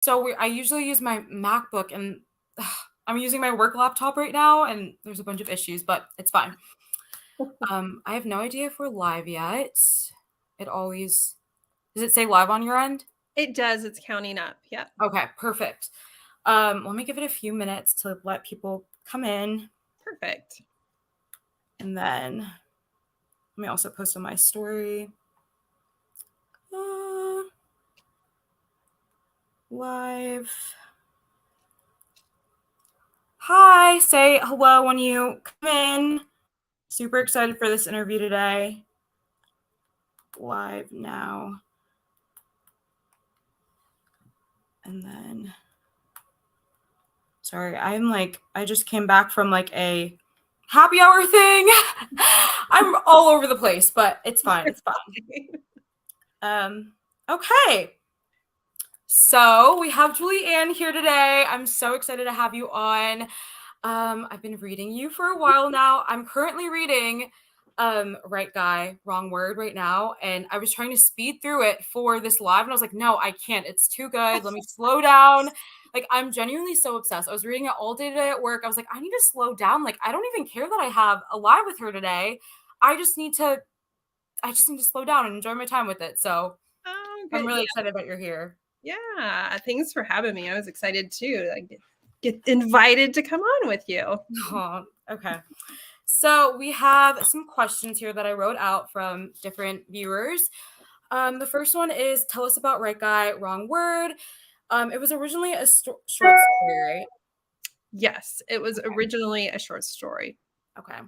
So I usually use my MacBook, and I'm using my work laptop right now, and there's a bunch of issues, but it's fine. I have no idea if we're live yet. It always does it say live on your end? It does. It's counting up. Yeah. Okay, perfect. Let me give it a few minutes to let people come in, Perfect. and then let me also post on my story. Live. Hi, say hello when you come in. Super excited for this interview today. Live now. And then, sorry, I just came back from like a happy hour thing. I'm all over the place, but it's fine. It's fine. Okay. So we have Julie Ann here today. I'm so excited to have you on. I've been reading you for a while now. I'm currently reading Right Guy, Wrong Word right now. And I was trying to speed through it for this live. And I was like, no, I can't. It's too good. Let me slow down. Like, I'm genuinely so obsessed. I was reading it all day today at work. I was like, I need to slow down. Like, I don't even care that I have a live with her today. I just need to slow down and enjoy my time with it. So I'm really excited that you're here. Yeah. Thanks for having me. I was excited too. Like get invited to come on with you. Oh, okay. So we have some questions here that I wrote out from different viewers. The first one is, tell us about Right Guy, Wrong Word. It was originally a short story, right? Yes, it was originally a short story. Okay.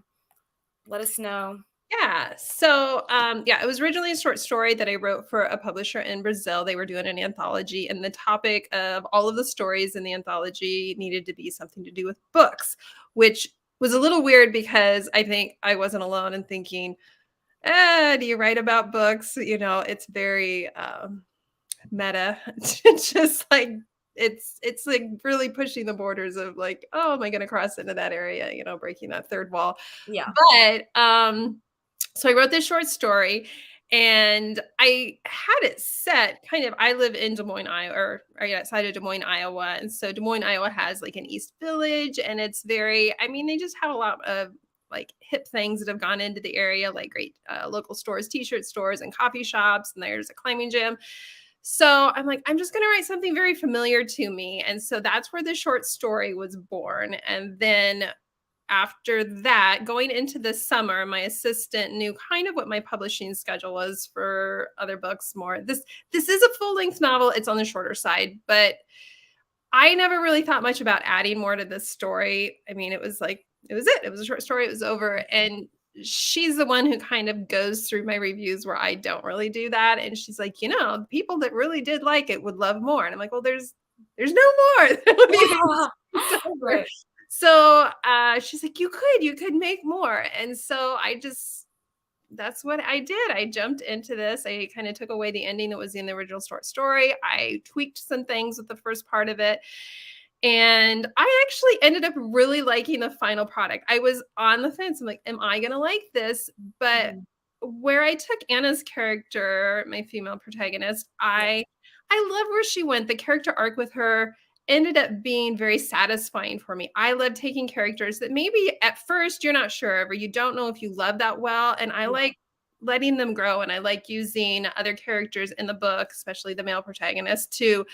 Let us know. Yeah. So, it was originally a short story that I wrote for a publisher in Brazil. They were doing an anthology, and the topic of all of the stories in the anthology needed to be something to do with books, which was a little weird because I think I wasn't alone in thinking, do you write about books? You know, it's very meta. It's just like it's like really pushing the borders of like, oh, am I going to cross into that area? You know, breaking that third wall. Yeah. But so I wrote this short story and I had it set kind of, I live in Des Moines, Iowa, or outside of Des Moines, Iowa. And so Des Moines, Iowa has like an East Village, and it's very, I mean, they just have a lot of like hip things that have gone into the area, like great local stores, t-shirt stores and coffee shops. And there's a climbing gym. So I'm like, I'm just going to write something very familiar to me. And so that's where the short story was born. And then after that, going into the summer, my assistant knew kind of what my publishing schedule was for other books more. This is a full-length novel. It's on the shorter side, but I never really thought much about adding more to this story. I mean, it was like, it was it. It was a short story. It was over. And she's the one who kind of goes through my reviews where I don't really do that. And she's like, you know, people that really did like it would love more. And I'm like, well, there's no more. Right. So she's like, you could make more. And so that's what I did. I jumped into this. I kind of took away the ending that was in the original short story. I tweaked some things with the first part of it. And I actually ended up really liking the final product. I was on the fence. I'm like, am I going to like this? But where I took Anna's character, my female protagonist, I love where she went. The character arc with her ended up being very satisfying for me. I love taking characters that maybe at first you're not sure of, or you don't know if you love that well. And I like letting them grow. And I like using other characters in the book, especially the male protagonist, to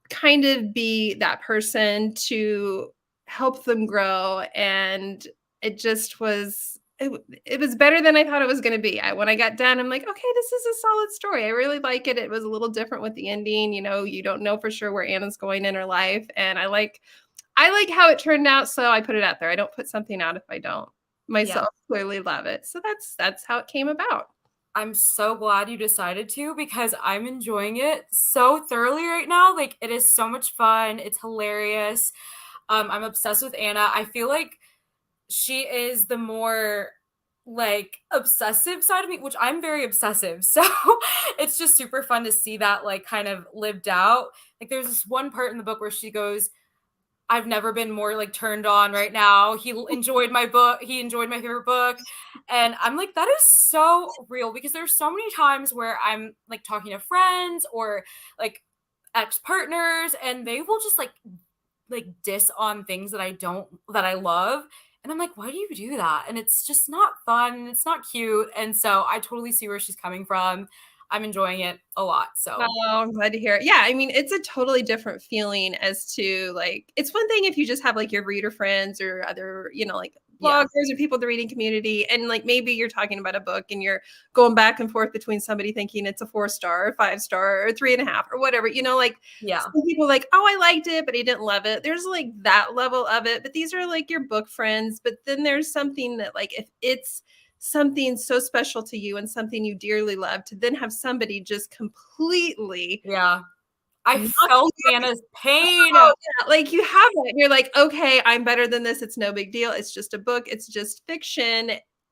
kind of be that person to help them grow. And it just was, it was better than I thought it was going to be. When I got done, I'm like, okay, this is a solid story. I really like it. It was a little different with the ending. You know, you don't know for sure where Anna's going in her life. And I like how it turned out. So I put it out there. I don't put something out if I don't myself clearly love it. So that's how it came about. I'm so glad you decided to, because I'm enjoying it so thoroughly right now. Like, it is so much fun. It's hilarious. I'm obsessed with Anna. I feel like she is the more like obsessive side of me, which I'm very obsessive. So it's just super fun to see that like kind of lived out. Like, there's this one part in the book where she goes, I've never been more like turned on right now. He enjoyed my book. He enjoyed my favorite book. And I'm like, that is so real, because there's so many times where I'm like talking to friends, or like ex-partners, and they will just like diss on things that I love. And I'm like, why do you do that? And it's just not fun. And it's not cute. And so I totally see where she's coming from. I'm enjoying it a lot. So Oh, I'm glad to hear it. Yeah, I mean, it's a totally different feeling as to like it's one thing if you just have like your reader friends or other, like yeah, bloggers or people in the reading community, and like maybe you're talking about a book and you're going back and forth between somebody thinking it's a 4-star or 5-star or 3.5 or whatever, like yeah, some people like, oh, I liked it, but I didn't love it. There's like that level of it, but these are like your book friends. But then there's something that like if it's something so special to you and something you dearly love to then have somebody just completely yeah. I knock felt you Anna's pain. out. Yeah, like you have it and you're like, okay, I'm better than this. It's no big deal. It's just a book. It's just fiction.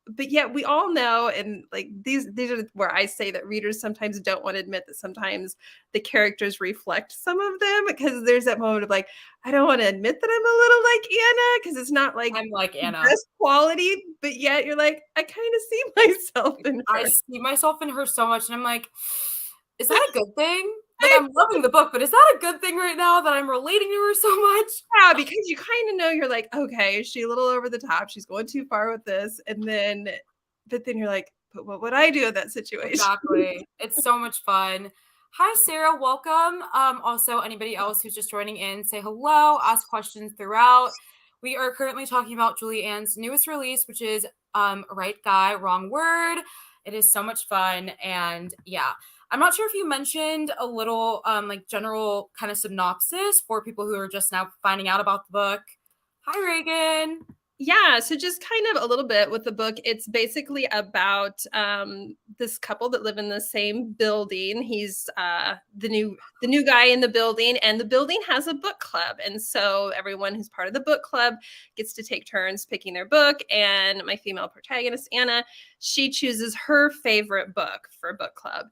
But yet we all know, and like these are where I say that readers sometimes don't want to admit that sometimes the characters reflect some of them, because there's that moment of like, I don't want to admit that I'm a little like Anna because it's not like I'm like Anna. best quality, but yet you're like, I kind of see myself in I her. see myself in her so much, and I'm like, is that a good thing? Like, I I'm loving the book, but is that a good thing right now that I'm relating to her so much? Yeah, because you kind of know you're like, okay, is she a little over the top? She's going too far with this. But then you're like, but what would I do in that situation? Exactly. It's so much fun. Hi, Sarah. Welcome. Also, anybody else who's just joining in, say hello, ask questions throughout. We are currently talking about Julie Ann's newest release, which is Right Guy, Wrong Word. It is so much fun. And yeah, I'm not sure if you mentioned a little like general kind of synopsis for people who are just now finding out about the book. Hi, Reagan. Yeah, so just kind of a little bit with the book. It's basically about this couple that live in the same building. He's the new guy in the building, and the building has a book club. And so everyone who's part of the book club gets to take turns picking their book. And my female protagonist, Anna, she chooses her favorite book for book club.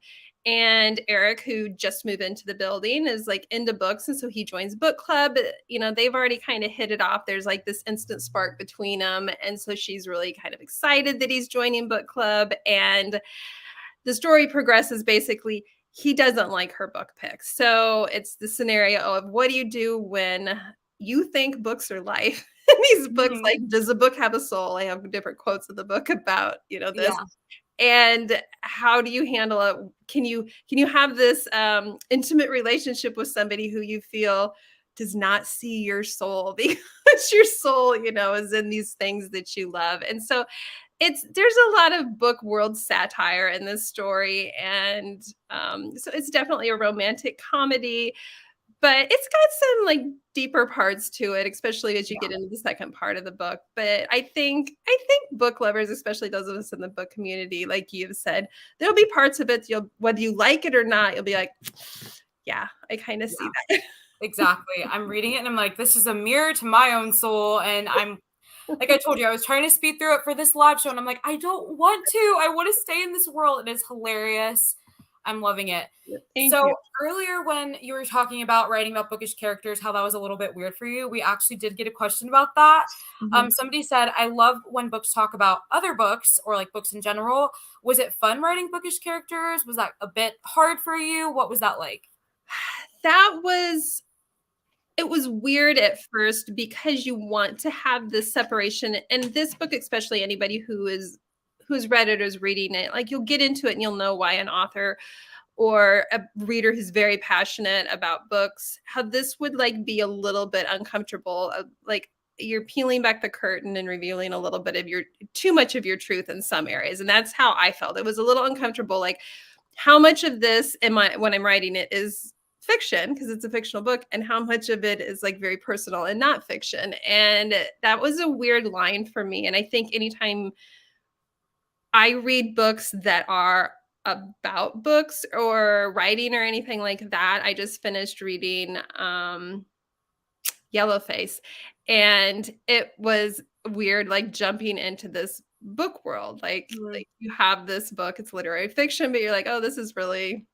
And Eric, who just moved into the building, is like into books. And so he joins book club. They've already kind of hit it off. There's like this instant spark between them. And so she's really kind of excited that he's joining book club. And the story progresses basically. He doesn't like her book picks. So it's the scenario of what do you do when you think books are life? These books, Mhm. like, does a book have a soul? I have different quotes of the book about, this. Yeah. And how do you handle it? Can you have this intimate relationship with somebody who you feel does not see your soul because your soul is in these things that you love? And so there's a lot of book world satire in this story, and so it's definitely a romantic comedy, but it's got some like deeper parts to it, especially as you get into the second part of the book. But I think book lovers, especially those of us in the book community, like you've said, there'll be parts of it you'll, whether you like it or not, you'll be like, yeah, I kind of see Yeah. that. Exactly. I'm reading it and I'm like, this is a mirror to my own soul. And I'm like I told you, I was trying to speed through it for this live show, and I'm like, I don't want to. I want to stay in this world. It is hilarious. I'm loving it. Thank So you. earlier when you were talking about writing about bookish characters, how that was a little bit weird for you, we actually did get a question about that. Mhm. Somebody said, I love when books talk about other books or like books in general. Was it fun writing bookish characters? Was that a bit hard for you? What was that like? That was It was weird at first because you want to have this separation. And this book, especially anybody who's read it or is reading it, like you'll get into it and you'll know why an author or a reader who's very passionate about books, how this would like be a little bit uncomfortable, like you're peeling back the curtain and revealing a little bit of your too much of your truth in some areas. And that's how I felt. It was a little uncomfortable. Like, how much of this am I when I'm writing it is fiction because it's a fictional book, and how much of it is like very personal and not fiction? And that was a weird line for me. And I think anytime I read books that are about books or writing or anything like that, I just finished reading Yellowface, and it was weird, like jumping into this book world. Mhm. Like you have this book, it's literary fiction, but you're like, oh, this is really,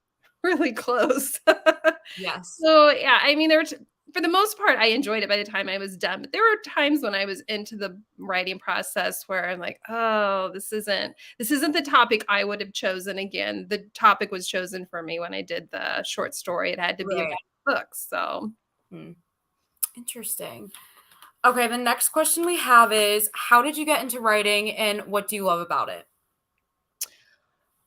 really close. Yes. So yeah, I mean, for the most part, I enjoyed it by the time I was done. But there were times when I was into the writing process where I'm like, oh, this isn't the topic I would have chosen again. The topic was chosen for me when I did the short story. It had to be about Right. books. So Interesting. Okay, the next question we have is, how did you get into writing and what do you love about it?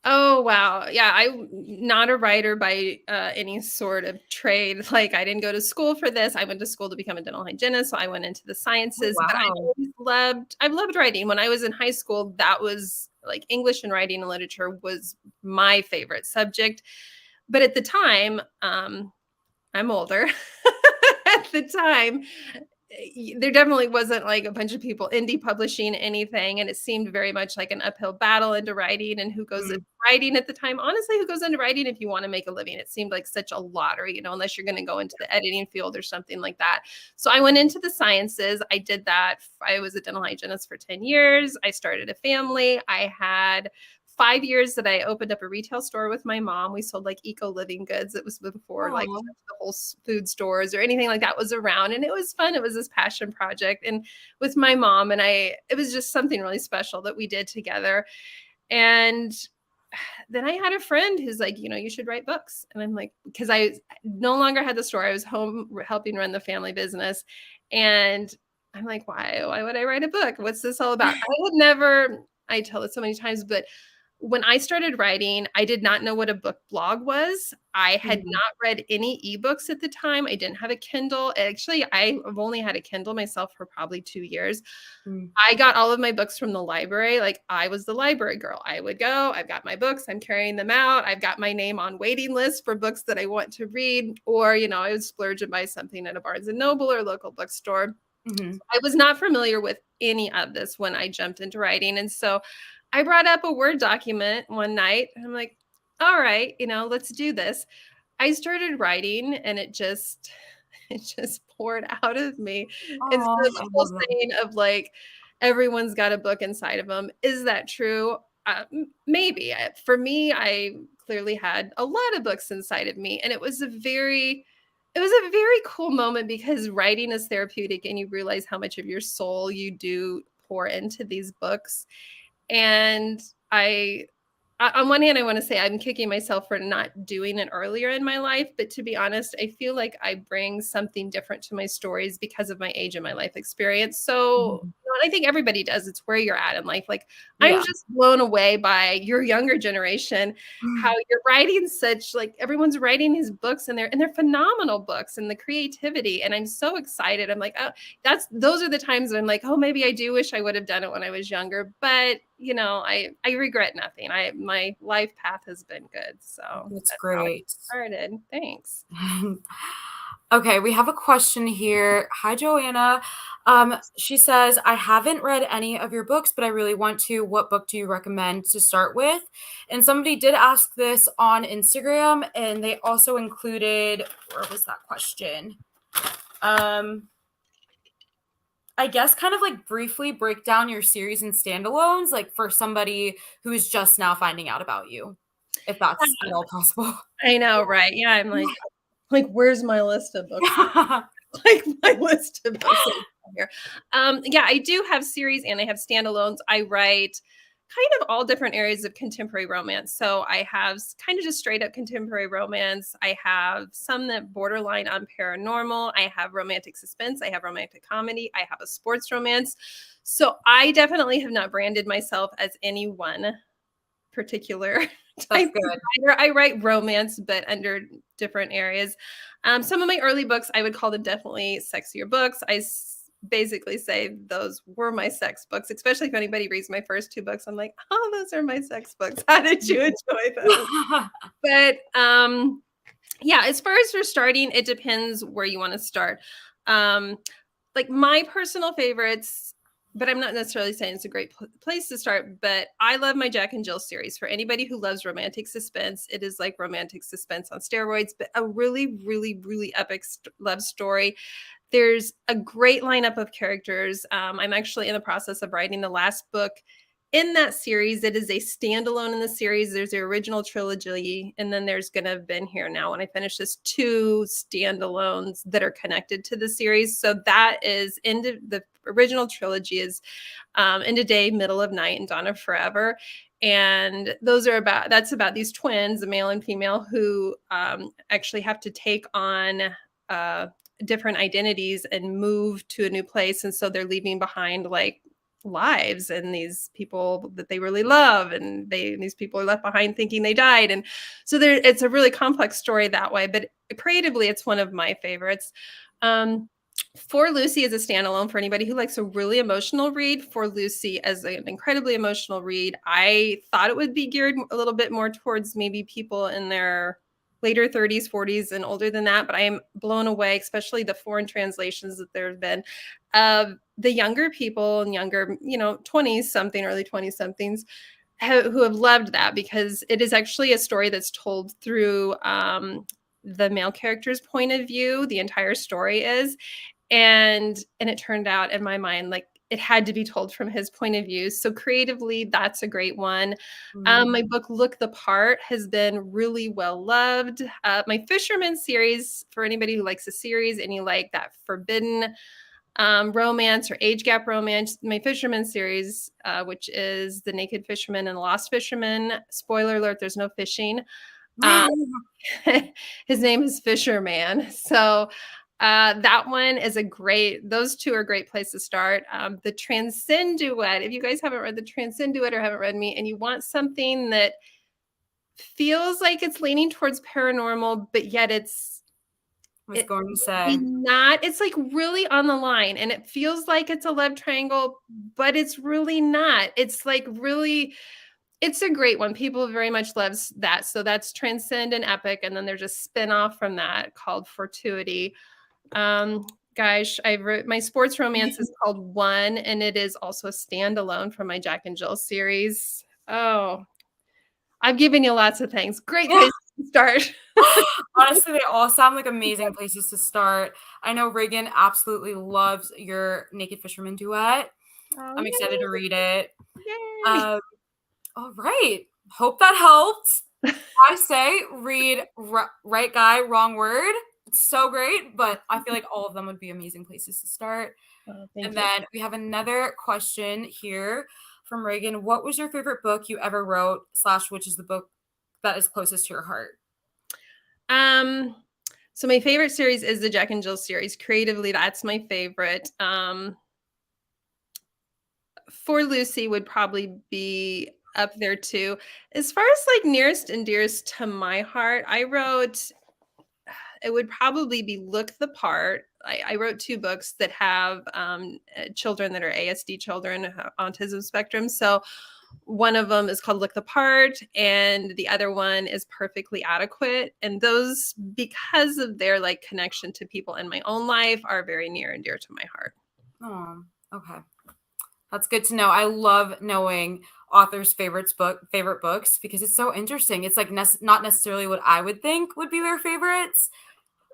oh wow, yeah, I'm not a writer by any sort of trade. Like I didn't go to school for this. I went to school to become a dental hygienist, so I went into the Oh, sciences. But wow. I've loved writing. When I was in high school, that was like English and writing and literature was my favorite subject. But at the time, I'm older. At the time, there definitely wasn't like a bunch of people indie publishing anything, and it seemed very much like an uphill battle into writing. And who goes into Mm, writing at the time? Honestly, who goes into writing if you want to make a living? It seemed like such a lottery, unless you're going to go into the editing field or something like that. So I went into the sciences. I did that. I was a dental hygienist for 10 years. I started a family. I had 5 years that I opened up a retail store with my mom. We sold like eco living goods. It was before like aw. the whole food stores or anything like that was around. And it was fun. It was this passion project. And with my mom, and it was just something really special that we did together. And then I had a friend who's like, you should write books. And I'm like, because I no longer had the store. I was home helping run the family business. And I'm like, why would I write a book? What's this all about? I tell it so many times, but when I started writing, I did not know what a book blog was. I had Mm, not read any ebooks at the time. I didn't have a Kindle. Actually, I've only had a Kindle myself for probably 2 years. mm. I got all of my books from the library. Like I was the library girl. I would go, I've got my books, I'm carrying them out. I've got my name on waiting lists for books that I want to read. Or, I would splurge and buy something at a Barnes and Noble or local bookstore. Mhm. I was not familiar with any of this when I jumped into writing. And so I brought up a Word document one night and I'm like, all right, let's do this. I started writing and it just poured out of me. And so Aw, the I whole love that. saying of like, everyone's got a book inside of them. Is that true? Maybe. For me, I clearly had a lot of books inside of me. And it was a very cool moment because writing is therapeutic and you realize how much of your soul you do pour into these books. And on one hand, I want to say I'm kicking myself for not doing it earlier in my life. But to be honest, I feel like I bring something different to my stories because of my age and my life experience. So, Mhm. and I think everybody does. It's where you're at in life. Like, I'm Yeah. just blown away by your younger generation, how you're writing like everyone's writing these books and they're phenomenal books and the creativity. And I'm so excited. I'm like, oh, those are the times when I'm like, oh, maybe I do wish I would have done it when I was younger. But I regret nothing. My life path has been good. So That's that's how I great. started. Thanks. Okay, we have a question here. Hi, Joanna. She says, I haven't read any of your books, but I really want to. What book do you recommend to start with? And somebody did ask this on Instagram, and they also included, where was that question? Um, I guess kind of like briefly break down your series and standalones, like for somebody who is just now finding out about you, if that's at all possible. I know, right? Yeah, I'm like, where's my list of books? Like my list of books here. Yeah, I do have series and I have standalones. I write kind of all different areas of contemporary romance. So I have kind of just straight up contemporary romance. I have some that borderline on paranormal. I have romantic suspense. I have romantic comedy. I have a sports romance. So I definitely have not branded myself as any one particular That's type of good. writer. I write romance, but under different areas. Some of my early books, I would call them definitely sexier books. Basically say those were my sex books, especially if anybody reads my first two books. I'm like, oh, those are my sex books. How did you enjoy those? But yeah, as far as for starting, it depends where you want to start. Like my personal favorites, but I'm not necessarily saying it's a great place to start, but I love my Jack and Jill series. For anybody who loves romantic suspense, it is like romantic suspense on steroids, but a really, really, really epic love story. There's a great lineup of characters. I'm actually in the process of writing the last book in that series. It is a standalone in the series. There's the original trilogy, and then there's going to have been here now when I finish this two standalones that are connected to the series. So that is into the original trilogy is End of Day, Middle of Night, and Dawn of Forever. And that's about these twins, a male and female, who actually have to take on different identities and move to a new place. And so they're leaving behind like lives and these people that they really love, and these people are left behind thinking they died. And so it's a really complex story that way, but creatively it's one of my favorites. For Lucy is a standalone for anybody who likes a really emotional read. For Lucy as an incredibly emotional read. I thought it would be geared a little bit more towards maybe people in their later 30s, 40s, and older than that. But I am blown away, especially the foreign translations that there have been of the younger people and younger, 20s something, early 20s somethings who have loved that, because it is actually a story that's told through the male character's point of view. The entire story is. And it turned out in my mind like it had to be told from his point of view. So creatively, that's a great one. My book Look the Part has been really well loved. My Fisherman series, for anybody who likes a series and you like that forbidden romance or age gap romance, my Fisherman series, which is The Naked Fisherman and The Lost Fisherman. Spoiler alert, there's no fishing. His name is Fisherman. So that one is those two are a great place to start. The Transcend Duet, if you guys haven't read the Transcend Duet or haven't read me and you want something that feels like it's leaning towards paranormal, but yet it's like really on the line, and it feels like it's a love triangle, but it's really not. It's like really, it's a great one. People very much loves that. So that's Transcend and Epic. And then there's a spin-off from that called Fortuity. Gosh, I wrote my sports romance is called One, and it is also a standalone from my Jack and Jill series. Oh, I've given you lots of things. Great place to start. Honestly, they all sound like amazing places to start. I know Reagan absolutely loves your Naked Fisherman duet. I'm excited to read it. Yay. All right. Hope that helps. I say read Right Guy, Wrong Word. It's so great, but I feel like all of them would be amazing places to start. Then we have another question here from Reagan. What was your favorite book you ever wrote / which is the book that is closest to your heart? So my favorite series is the Jack and Jill series. Creatively, that's my favorite. For Lucy would probably be up there too. As far as like nearest and dearest to my heart, I wrote, it would probably be Look the Part. I wrote 2 books that have children that are ASD children, autism spectrum. So one of them is called Look the Part, and the other one is Perfectly Adequate. And those, because of their like connection to people in my own life, are very near and dear to my heart. Oh, okay. That's good to know. I love knowing authors' favorite books because it's so interesting. It's like not necessarily what I would think would be their favorites.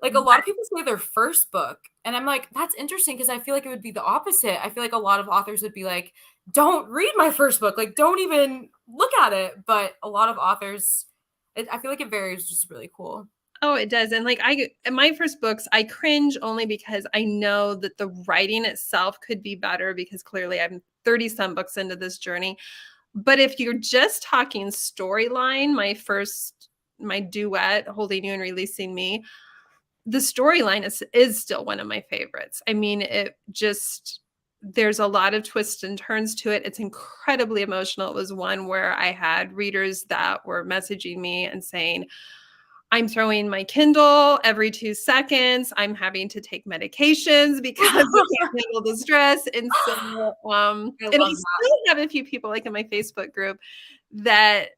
Like a lot of people say their first book, and I'm like, that's interesting because I feel like it would be the opposite. I feel like a lot of authors would be like, don't read my first book. Like, don't even look at it. But a lot of authors, I feel like it varies, just really cool. Oh, it does. And like my first books, I cringe only because I know that the writing itself could be better, because clearly I'm 30 some books into this journey. But if you're just talking storyline, my duet, Holding You and Releasing Me, the storyline is still one of my favorites. I mean, there's a lot of twists and turns to it. It's incredibly emotional. It was one where I had readers that were messaging me and saying, I'm throwing my Kindle every 2 seconds. I'm having to take medications because I can't handle the stress. And so, and I still have a few people like in my Facebook group that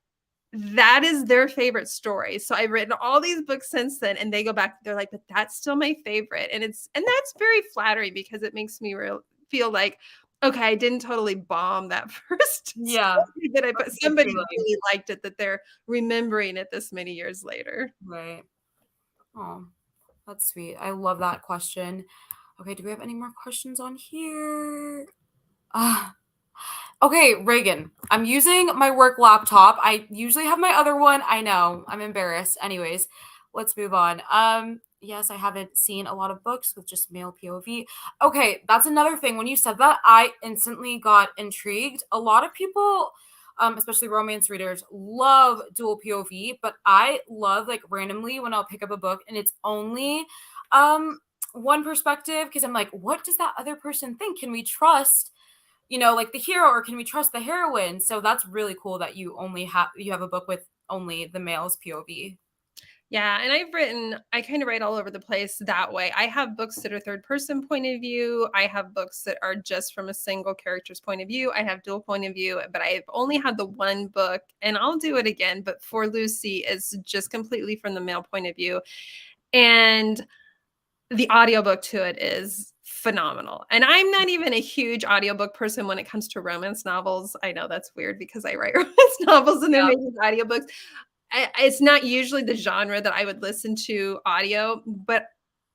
is their favorite story. So I've written all these books since then, and they go back, they're like, but that's still my favorite. And that's very flattering, because it makes me feel like, okay, I didn't totally bomb that first story that I put. Somebody really liked it, that they're remembering it this many years later. Right. Oh, that's sweet. I love that question. Okay, do we have any more questions on here? Okay, Reagan, I'm using my work laptop. I usually have my other one. I know, I'm embarrassed. Anyways, let's move on. Yes, I haven't seen a lot of books with just male POV. Okay, that's another thing. When you said that, I instantly got intrigued. A lot of people especially romance readers, love dual POV, but I love like randomly when I'll pick up a book and it's only one perspective because I'm like, what does that other person think? Can we trust, like the hero, or can we trust the heroine? So that's really cool that you have a book with only the male's POV. Yeah, and I kind of write all over the place that way. I have books that are third person point of view. I have books that are just from a single character's point of view. I have dual point of view, but I've only had the one book, and I'll do it again. But For Lucy is just completely from the male point of view. And the audiobook to it is phenomenal. And I'm not even a huge audiobook person when it comes to romance novels. I know that's weird because I write romance novels and they're Yeah. making audiobooks. It's not usually the genre that I would listen to audio, but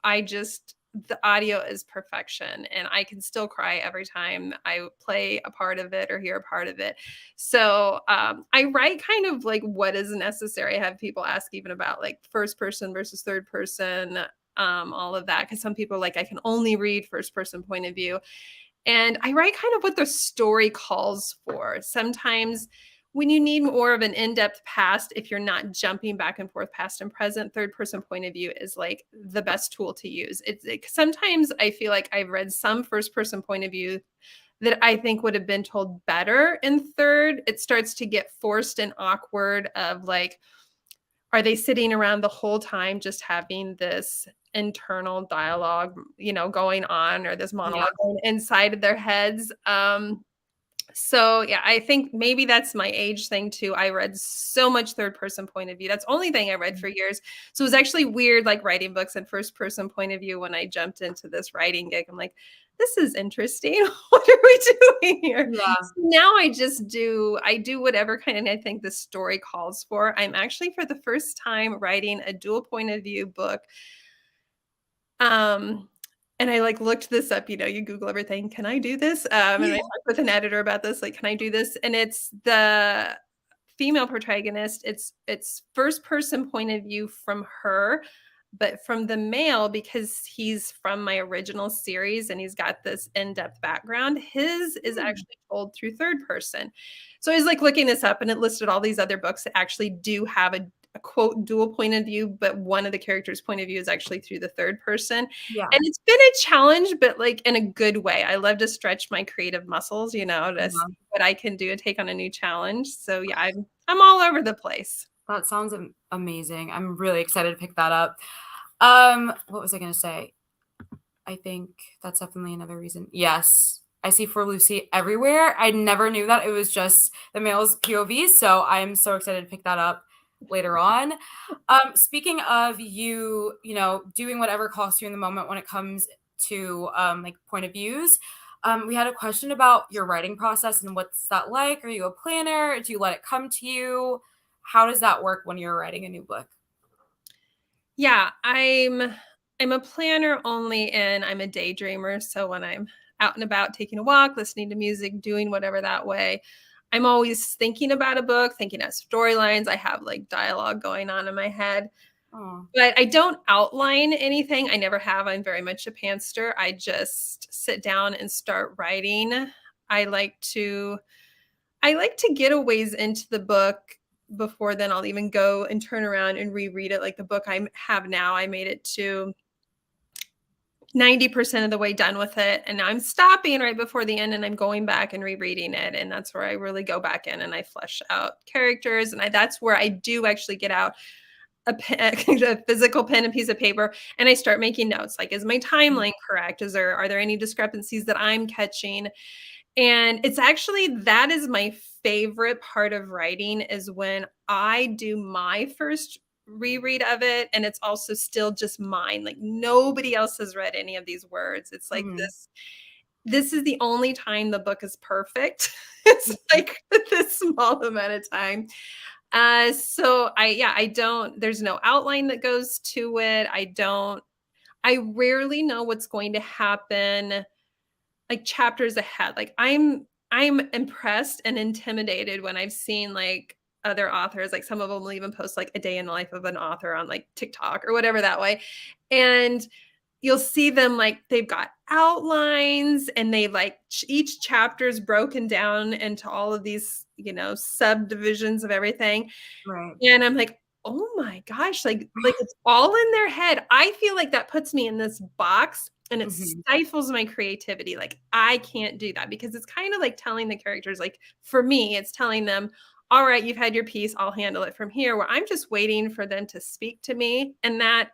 the audio is perfection, and I can still cry every time I play a part of it or hear a part of it. So I write kind of like what is necessary. I have people ask even about like first person versus third person, all of that, because some people are like, I can only read first person point of view. And I write kind of what the story calls for. Sometimes when you need more of an in-depth past, if you're not jumping back and forth past and present, third person point of view is like the best tool to use. Sometimes I feel like I've read some first person point of view that I think would have been told better in third. It starts to get forced and awkward of like, are they sitting around the whole time just having this internal dialogue, going on, or this Yeah. monologue going inside of their heads? So yeah, I think maybe that's my age thing too. I read so much third person point of view. That's the only thing I read for years. So it was actually weird, like writing books in first person point of view when I jumped into this writing gig. I'm like, this is interesting. What are we doing here? Yeah. So now I do whatever kind of I think the story calls for. I'm actually for the first time writing a dual point of view book. And I like looked this up, you Google everything. Can I do this? And I talked with an editor about this, like, can I do this? And it's the female protagonist. It's first person point of view from her, but from the male, because he's from my original series and he's got this in-depth background, his is actually told through third person. So I was like looking this up and it listed all these other books that actually do have a quote dual point of view, but one of the characters' point of view is actually through the third person. Yeah. And it's been a challenge, but like in a good way. I love to stretch my creative muscles, to see Yeah. what I can do and take on a new challenge. So yeah, I'm all over the place. That sounds amazing. I'm really excited to pick that up. What was I going to say? I think that's definitely another reason. Yes. I see For Lucy everywhere. I never knew that it was just the male's POV, so I'm so excited to pick that up later on. Speaking of doing whatever calls to you in the moment when it comes to like point of views, we had a question about your writing process and what's that like? Are you a planner? Do you let it come to you? How does that work when you're writing a new book? Yeah, I'm a planner only and I'm a daydreamer. So when I'm out and about taking a walk, listening to music, doing whatever that way, I'm always thinking about a book, thinking of storylines. I have like dialogue going on in my head. Oh, But I don't outline anything. I never have. I'm very much a pantser. I just sit down and start writing. I like to I like to get a ways into the book before then I'll even go and turn around and reread it. Like the book I have now, I made it to 90% of the way done with it. And now I'm stopping right before the end and I'm going back and rereading it. And that's where I really go back in and I flesh out characters. And that's where I do actually get out a pen, a physical pen and piece of paper, and I start making notes. Like, is my timeline correct? Are there any discrepancies that I'm catching? And it's actually that is my favorite part of writing is when I do my first reread of it and it's also still just mine. Like nobody else has read any of these words. It's like mhm. this is the only time the book is perfect. It's like this small amount of time. So I don't, there's no outline that goes to it. I rarely know what's going to happen like chapters ahead. Like I'm impressed and intimidated when I've seen like other authors, like some of them will even post like a day in the life of an author on like TikTok or whatever that way. And you'll see them like they've got outlines and they like each chapter is broken down into all of these, subdivisions of everything. Right. And I'm like, "Oh my gosh," like it's all in their head. I feel like that puts me in this box and it Mhm. stifles my creativity. Like, I can't do that because it's kind of like telling the characters, like, for me, it's telling them, "All right, you've had your piece. I'll handle it from here," where I'm just waiting for them to speak to me. And that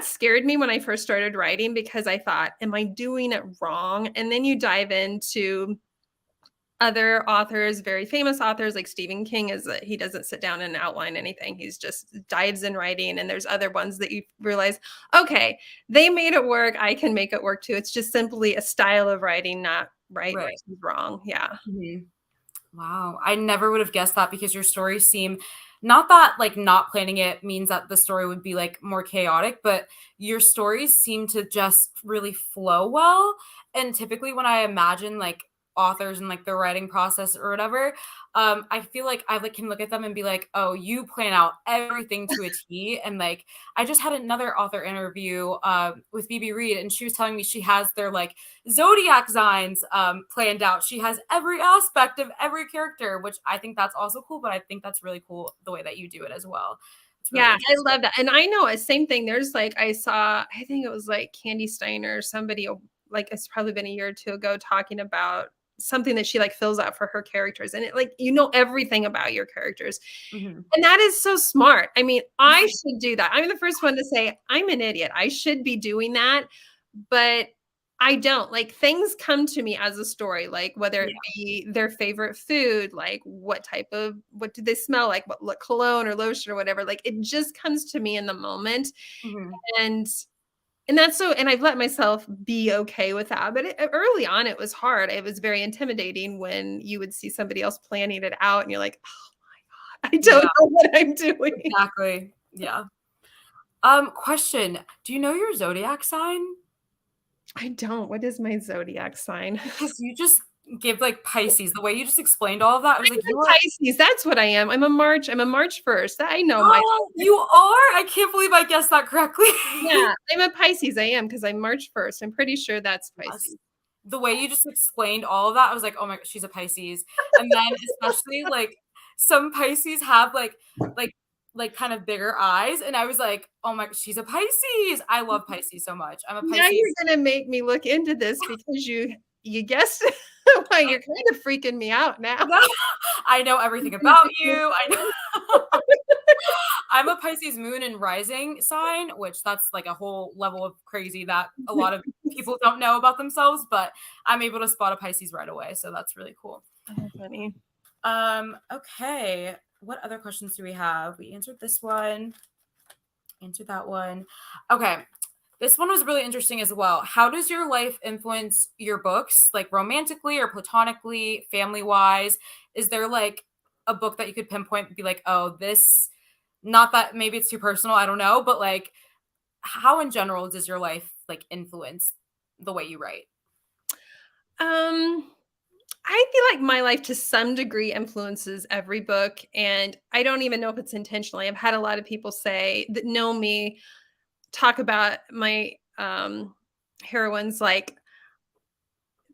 scared me when I first started writing because I thought, "Am I doing it wrong?" And then you dive into other authors, very famous authors like Stephen King is that he doesn't sit down and outline anything. He's just dives in writing. And there's other ones that you realize, okay, they made it work. I can make it work too. It's just simply a style of writing, not right Right. versus wrong. Yeah. Mhm. Wow, I never would have guessed that because your stories seem not that like not planning it means that the story would be like more chaotic, but your stories seem to just really flow well. And typically when I imagine like authors and like the writing process or whatever, I feel like I like can look at them and be like, oh, you plan out everything to a T. And like I just had another author interview with BB Reed, and she was telling me she has their like zodiac signs planned out. She has every aspect of every character, which I think that's also cool, but I think that's really cool the way that you do it as well. It's really Yeah, I interesting. love that. And I know a same thing. There's like I saw, I think it was like Candy Steiner or somebody like it's probably been a year or two ago talking about something that she like fills out for her characters. And it like everything about your characters. Mhm. And that is so smart. I mean, I should do that. I'm the first one to say I'm an idiot. I should be doing that, but I don't. Like things come to me as a story, like whether it Yeah. be their favorite food, like what do they smell like, what cologne or lotion or whatever. Like it just comes to me in the moment. Mhm. And that's so, and I've let myself be okay with that. But early on, it was hard. It was very intimidating when you would see somebody else planning it out and you're like, I don't Yeah, know what I'm doing. exactly. Yeah. Question. Do you know your zodiac sign? I don't. What is my zodiac sign? Because you just give like Pisces. The way you just explained all of that, I was I'm like, a you're Pisces. That's what I am. I'm a March 1st. I know my oh, you are? I can't believe I guessed that correctly. yeah, I'm a Pisces. I am because I'm March 1st. I'm pretty sure that's Yes. Pisces. The way you just explained all of that, I was like, "Oh my she's a Pisces." And then especially, like, some Pisces have, like like, kind of bigger eyes, and I was like, "Oh my she's a Pisces." I love Pisces so much. I'm a Now you're Pisces. gonna make me look into this because you guessed it. Why you're kind of freaking me out now. No, I know everything about you. I know I'm a Pisces moon and rising sign, which that's, like, a whole level of crazy that a lot of people don't know about themselves, but I'm able to spot a Pisces right away, so that's really cool. Oh, funny. Okay. What other questions do we have? We answered this one, answered that one. Okay. This one was really interesting as well. How does your life influence your books, like romantically or platonically, family wise? Is there like a book that you could pinpoint and be like, oh, this, not that maybe it's too personal, I don't know, but like, how in general does your life like influence the way you write? Um, I feel like my life to some degree influences every book, and I don't even know if it's intentionally. I've had a lot of people say that know me talk about my heroines like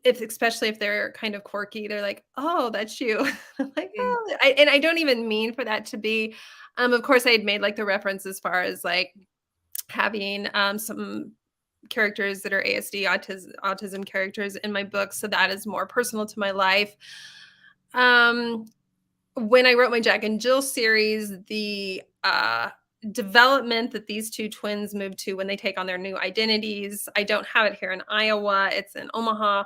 if especially if they're kind of quirky, they're like, "Oh, that's you." I'm like, Mm, "Oh," and I don't even mean for that to be. Of course, I had made like the reference as far as like having some characters that are ASD autism characters in my book, so that is more personal to my life. Um, when I wrote my Jack and Jill series, the development that these two twins move to when they take on their new identities. I don't have it here in Iowa, it's in Omaha,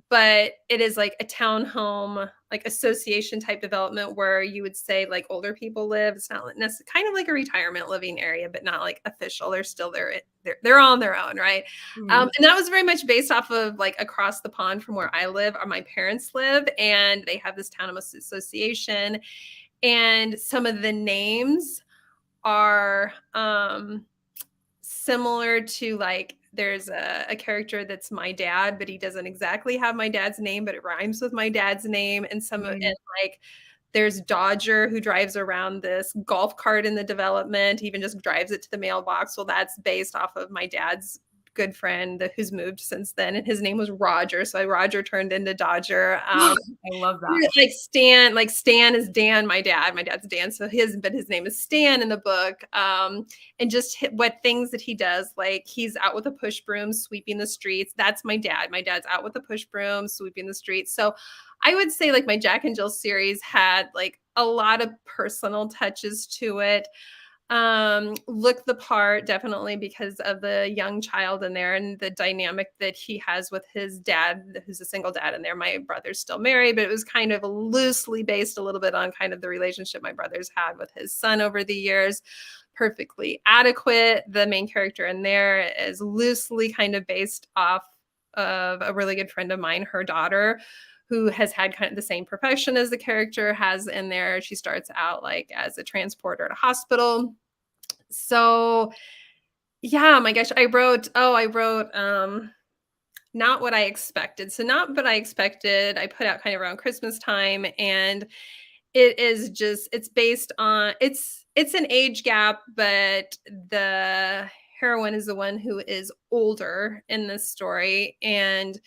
but it is like a townhome, like association type development where you would say like older people live. It's not necessarily kind of like a retirement living area, but not like official. They're still there. They're on their own, right? mhm, And that was very much based off of like across the pond from where I live, or my parents live, and they have this townhome association, and some of the names are similar to like there's a character that's my dad, but he doesn't exactly have my dad's name, but it rhymes with my dad's name. And mm, like there's Dodger who drives around this golf cart in the development, even just drives it to the mailbox. Well, that's based off of my dad's good friend who's moved since then, and his name was Roger. So Roger turned into Dodger. I love that. Like Stan is Dan, my dad. My dad's Dan, so his name is Stan in the book. And just what things that he does, like he's out with a push broom sweeping the streets. That's my dad. My dad's out with a push broom sweeping the streets. So I would say like my Jack and Jill series had like a lot of personal touches to it. Look the part definitely because of the young child in there and the dynamic that he has with his dad, who's a single dad in there. My brother's still married, but it was kind of loosely based a little bit on kind of the relationship my brother's had with his son over the years. Perfectly adequate. The main character in there is loosely kind of based off of a really good friend of mine, her daughter, who has had kind of the same profession as the character has in there. She starts out like as a transporter at a hospital. So yeah, my gosh, I wrote Not What I Expected. So Not What I Expected, I put out kind of around Christmas time, and it's based on it's an age gap, but the heroine is the one who is older in this story. And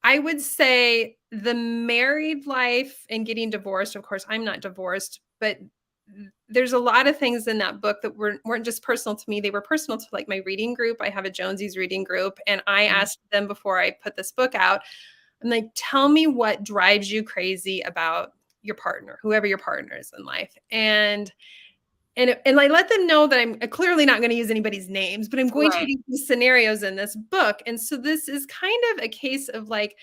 I would say the married life and getting divorced, of course, I'm not divorced, but there's a lot of things in that book that weren't just personal to me. They were personal to like my reading group. I have a Jonesy's reading group, and I asked them before I put this book out, I'm like, tell me what drives you crazy about your partner, whoever your partner is in life. And I let them know that I'm clearly not going to use anybody's names, but I'm going to use these scenarios in this book. And so this is kind of a case of like,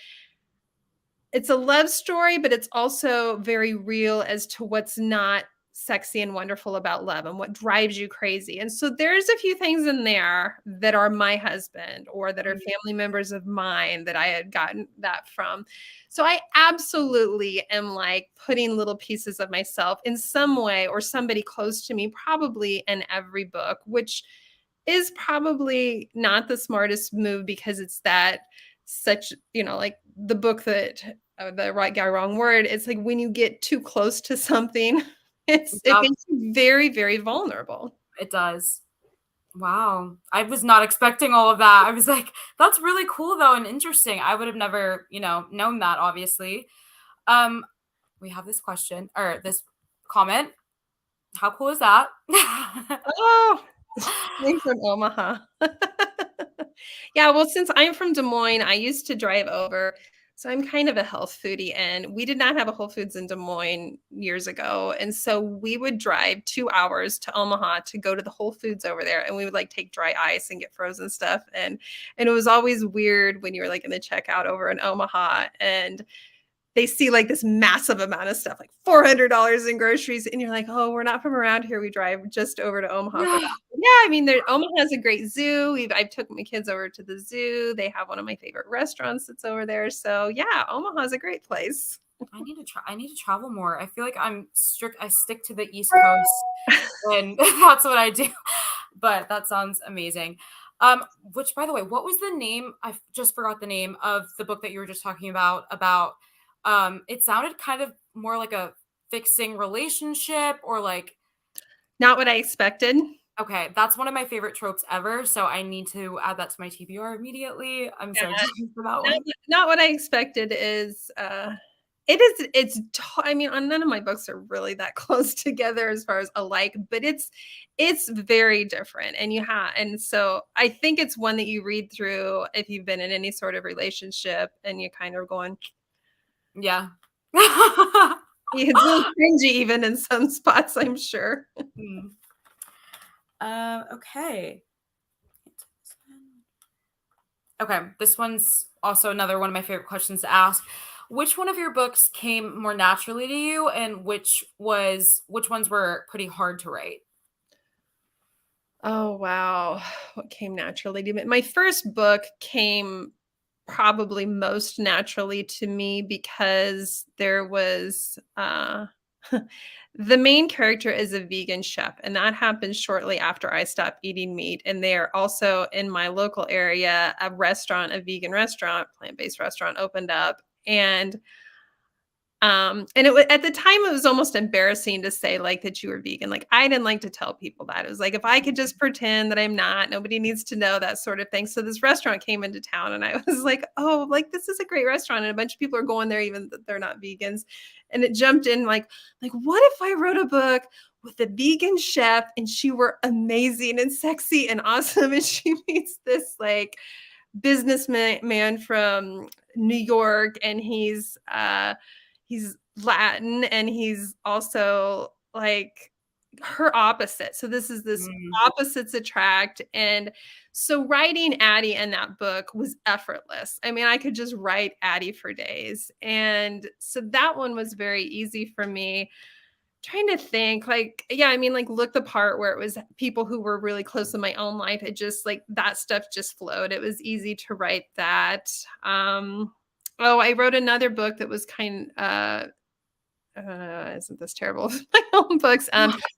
it's a love story, but it's also very real as to what's not sexy and wonderful about love and what drives you crazy. And so there's a few things in there that are my husband or that are family members of mine that I had gotten that from. So I absolutely am like putting little pieces of myself in some way or somebody close to me, probably in every book, which is probably not the smartest move because it's that such, like the book that the right guy, wrong word. It's like when you get too close to something, it makes you very, very vulnerable. It does. Wow. I was not expecting all of that. I was like, that's really cool though and interesting. I would have never, known that obviously. We have this question or this comment. How cool is that? Oh, I'm from Omaha. Yeah, well, since I'm from Des Moines, I used to drive over. So I'm kind of a health foodie, and we did not have a Whole Foods in Des Moines years ago. And so we would drive 2 hours to Omaha to go to the Whole Foods over there, and we would like take dry ice and get frozen stuff. And it was always weird when you were like in the checkout over in Omaha and they see like this massive amount of stuff, like $400 in groceries. And you're like, oh, we're not from around here. We drive just over to Omaha for that. Yeah, I mean, Omaha has a great zoo. I took my kids over to the zoo. They have one of my favorite restaurants that's over there. So yeah, Omaha is a great place. I need to travel more. I feel like I stick to the East Coast and that's what I do. But that sounds amazing. Which by the way, what was the name? I just forgot the name of the book that you were just talking about it sounded kind of more like a fixing relationship or like Not What I Expected. Okay, that's one of my favorite tropes ever, so I need to add that to my TBR immediately. I'm so excited for that one. Not What I Expected is I mean, none of my books are really that close together as far as alike, but it's very different. And so I think it's one that you read through if you've been in any sort of relationship and you kind of going, yeah. It's a little cringy even in some spots, I'm sure. Okay. Okay, this one's also another one of my favorite questions to ask. Which one of your books came more naturally to you, and which ones were pretty hard to write? Oh, wow. What came naturally to me? My first book came probably most naturally to me because there was the main character is a vegan chef, and that happened shortly after I stopped eating meat. And there also in my local area, a vegan restaurant, plant-based restaurant opened up. And And it was at the time, it was almost embarrassing to say like that you were vegan. Like I didn't like to tell people that. It was like if I could just pretend that I'm not, nobody needs to know, that sort of thing. So this restaurant came into town and I was like, oh, like this is a great restaurant. And a bunch of people are going there even that they're not vegans. And it jumped in like, what if I wrote a book with a vegan chef and she were amazing and sexy and awesome and she meets this like businessman from New York and he's Latin and he's also like her opposite. So this is this opposites attract. And so writing Addie in that book was effortless. I mean, I could just write Addie for days. And so that one was very easy for me. Trying to think like, yeah, I mean, like look the part where it was people who were really close in my own life. It just like that stuff just flowed. It was easy to write that. Oh, I wrote another book that was isn't this terrible? My own books.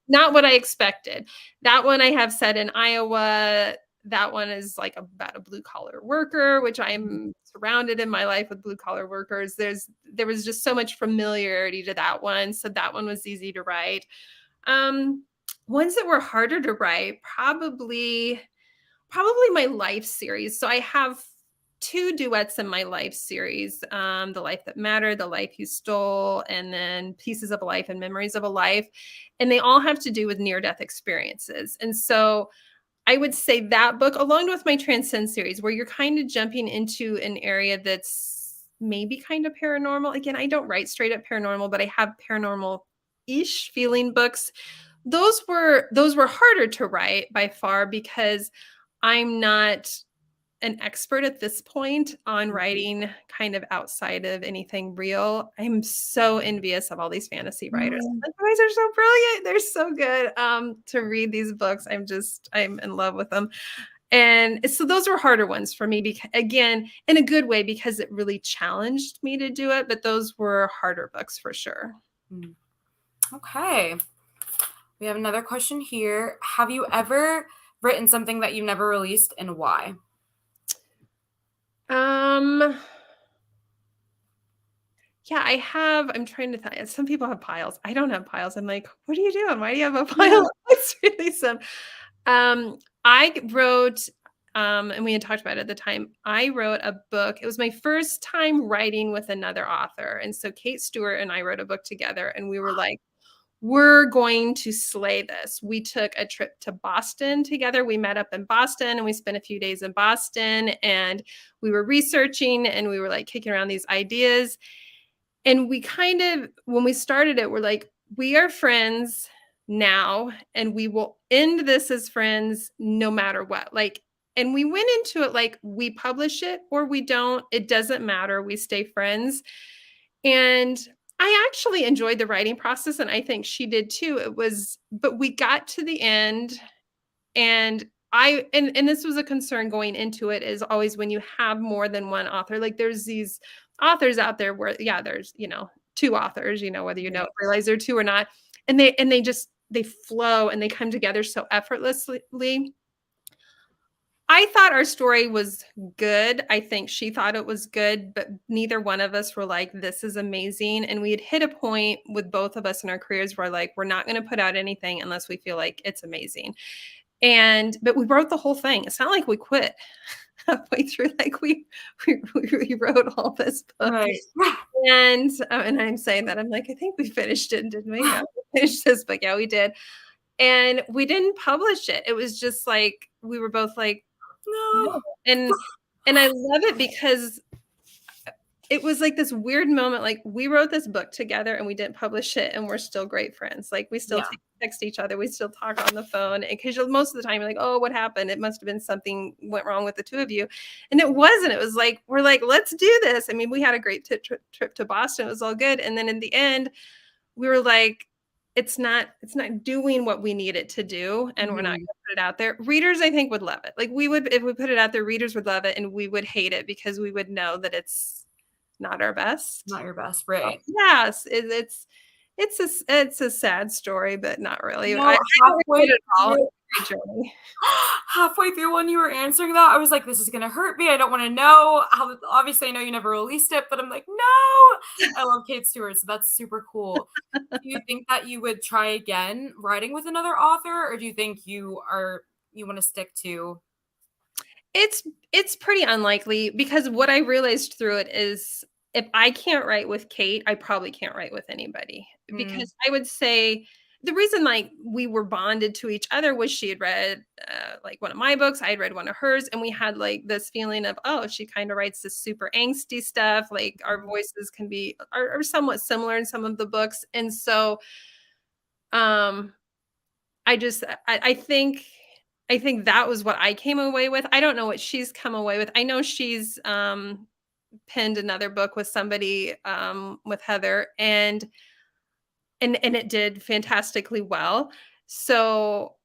Not what I expected. That one I have set in Iowa. That one is like about a blue collar worker, which I'm surrounded in my life with blue collar workers. There was just so much familiarity to that one. So that one was easy to write. Ones that were harder to write, probably my life series. So I have 2 duets in my life series, The Life That Mattered, The Life You Stole, and then Pieces of a Life and Memories of a Life. And they all have to do with near-death experiences. And so I would say that book, along with my Transcend series, where you're kind of jumping into an area that's maybe kind of paranormal. Again, I don't write straight up paranormal, but I have paranormal-ish feeling books. Those were harder to write by far because I'm not an expert at this point on writing kind of outside of anything real. I'm so envious of all these fantasy writers. You guys are so brilliant. They're so good to read these books. I'm in love with them. And so those were harder ones for me, because, again, in a good way, because it really challenged me to do it. But those were harder books for sure. Okay. We have another question here. Have you ever written something that you've never released, and why? Yeah, I have. I'm trying to tell you. Some people have piles. I don't have piles. I'm like, what are you doing? Why do you have a pile? It's really some. I wrote, and we had talked about it at the time. I wrote a book. It was my first time writing with another author, and so Kate Stewart and I wrote a book together, and we were like, we're going to slay this. We took a trip to Boston together. We met up in Boston and we spent a few days in Boston and we were researching and we were like kicking around these ideas. And we kind of, when we started it, we're like, we are friends now and we will end this as friends no matter what. Like, and we went into it like we publish it or we don't. It doesn't matter. We stay friends. And I actually enjoyed the writing process, and I think she did too. But we got to the end, and and this was a concern going into it, is always when you have more than one author, like there's these authors out there where, yeah, there's, 2 authors, whether realize they're 2 or not, and they flow and they come together so effortlessly. I thought our story was good. I think she thought it was good, but neither one of us were like, this is amazing. And we had hit a point with both of us in our careers where like, we're not going to put out anything unless we feel like it's amazing. But we wrote the whole thing. It's not like we quit halfway through. Like we wrote all this book. Right. And I'm saying that, I'm like, I think we finished it, didn't we? Yeah, we finished this book. Yeah, we did. And we didn't publish it. It was just like, we were both like, no. And I love it because it was like this weird moment. Like we wrote this book together and we didn't publish it and we're still great friends. Like we still text each other. We still talk on the phone. And because most of the time you're like, oh, what happened? It must have been something went wrong with the 2 of you. And it wasn't. It was like, we're like, let's do this. I mean, we had a great trip to Boston. It was all good. And then in the end, we were like, it's not doing what we need it to do, and we're not going to put it out there. Readers, I think, would love it. Like we would, if we put it out there, readers would love it, and we would hate it because we would know that it's not our best. Not your best, right? Yes, it's a sad story, but not really. No, halfway journey. Halfway through when you were answering that, I was like, this is gonna hurt me. I don't want to know how. Obviously, I know you never released it, but I'm like, no. I love Kate Stewart, so that's super cool. Do you think that you would try again writing with another author, or do you think you want to stick to? It's pretty unlikely because what I realized through it is if I can't write with Kate, I probably can't write with anybody. Mm, Because I would say the reason like we were bonded to each other was she had read like one of my books, I had read one of hers, and we had like this feeling of, oh, she kind of writes this super angsty stuff. Like our mhm, voices can be are somewhat similar in some of the books. And so um I just I think that was what I came away with. I don't know what she's come away with. I know she's penned another book with somebody with Heather and it did fantastically well. So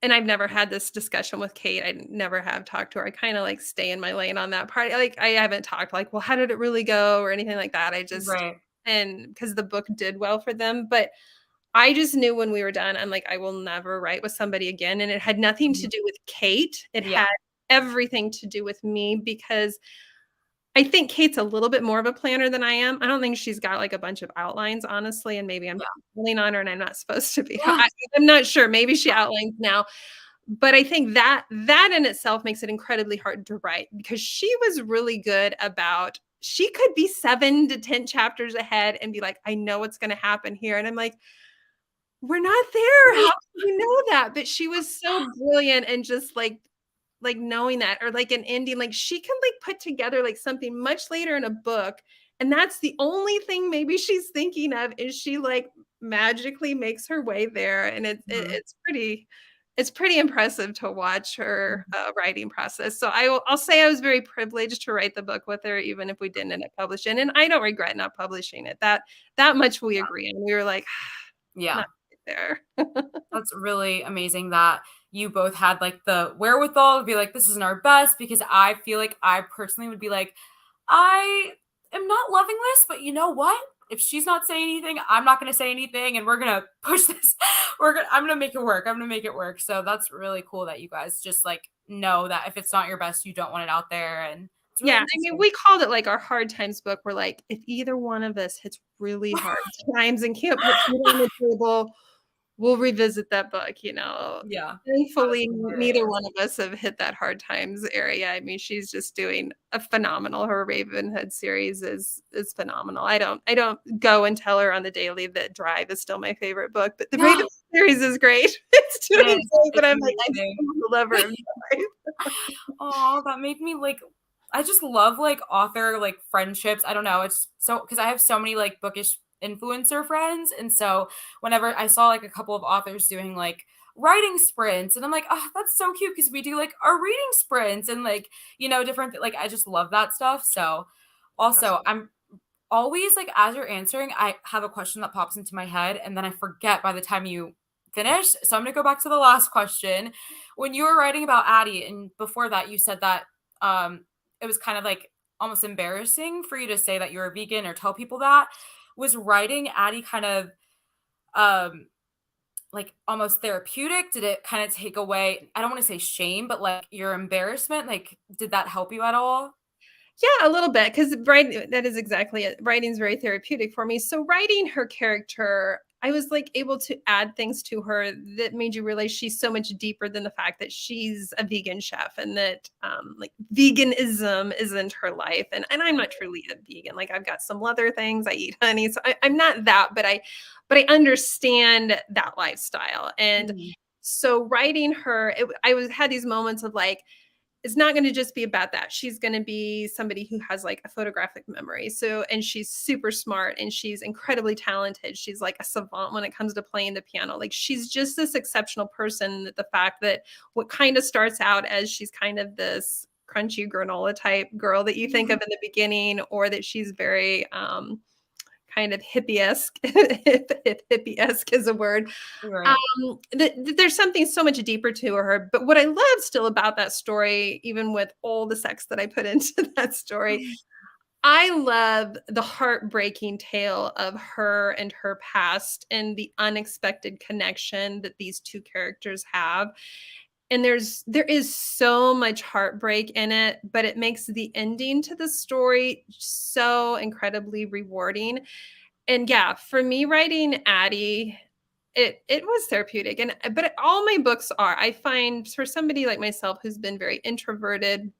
and I've never had this discussion with Kate. I never have talked to her. I kind of like stay in my lane on that part. Like I haven't talked like, well, how did it really go or anything like that. I just right. and because the book did well for them, but I just knew when we were done, I'm like, I will never write with somebody again. And it had nothing to Mhm, do with Kate. It yeah. had everything to do with me because I think Kate's a little bit more of a planner than I am. I don't think she's got like a bunch of outlines, honestly. And maybe I'm pulling on her and I'm not supposed to be. Yeah. I'm not sure. Maybe she outlines now. But I think that in itself makes it incredibly hard to write because she was really good about she could be 7 to 10 chapters ahead and be like, I know what's going to happen here. And I'm like, we're not there. How can you know that? But she was so brilliant and just like knowing that or like an ending, like she can like put together like something much later in a book. And that's the only thing maybe she's thinking of is she like magically makes her way there. And Mhm, it's pretty impressive to watch her mhm. writing process. So I'll say I was very privileged to write the book with her, even if we didn't end up publishing. And I don't regret not publishing it. That much we agree on. We were like, Yeah. not there. That's really amazing that you both had like the wherewithal to be like, this isn't our best, because I feel like I personally would be like, I am not loving this, but you know what? If she's not saying anything, I'm not going to say anything, and we're going to push this. I'm going to make it work. I'm going to make it work. So that's really cool that you guys just like know that if it's not your best, you don't want it out there. And it's really Yeah, I mean, interesting. we called it like our hard times book. We're like, if either one of us hits really hard times and can't put food on the table, we'll revisit that book, you know. Yeah. That's Thankfully, neither hilarious. one of us have hit that hard times area. I mean, she's just doing a phenomenal. Her Ravenhood series is phenomenal. I don't go and tell her on the daily that Drive is still my favorite book, but the Yeah, Ravenhood series is great. It's doing it is. great, but It's I'm like, I'm amazing. still the lover of Drive. Oh, that made me like I just love like author like friendships. I don't know. It's so because I have so many like bookish influencer friends. And so whenever I saw like a couple of authors doing like writing sprints, and I'm like, oh, that's so cute because we do like our reading sprints and like, different like I just love that stuff. So also I'm always like as you're answering, I have a question that pops into my head and then I forget by the time you finish. So I'm gonna go back to the last question. When you were writing about Addie, and before that you said that it was kind of like almost embarrassing for you to say that you're a vegan or tell people that. Was writing Addie kind of um like almost therapeutic? Did it kind of take away, I don't want to say shame, but like your embarrassment? Like, did that help you at all? Yeah, a little bit because writing that is exactly it. Writing is very therapeutic for me. So writing her character, I was like able to add things to her that made you realize she's so much deeper than the fact that she's a vegan chef and that like veganism isn't her life. And I'm not truly a vegan. Like I've got some leather things, I eat honey. So I'm not that, but I understand that lifestyle. And Mhm. so writing her, I was had these moments of like, it's not going to just be about that. She's going to be somebody who has like a photographic memory. So, and she's super smart and she's incredibly talented. She's like a savant when it comes to playing the piano. Like she's just this exceptional person that the fact that what kind of starts out as she's kind of this crunchy granola type girl that you think of in the beginning, or that she's very kind of hippie-esque, if hippie-esque is a word, Right. there's something so much deeper to her. But what I love still about that story, even with all the sex that I put into that story, I love the heartbreaking tale of her and her past and the unexpected connection that these two characters have. And there is so much heartbreak in it, but it makes the ending to the story so incredibly rewarding. And yeah, for me writing Addie, it was therapeutic. And but all my books are. I find for somebody like myself who's been very introverted,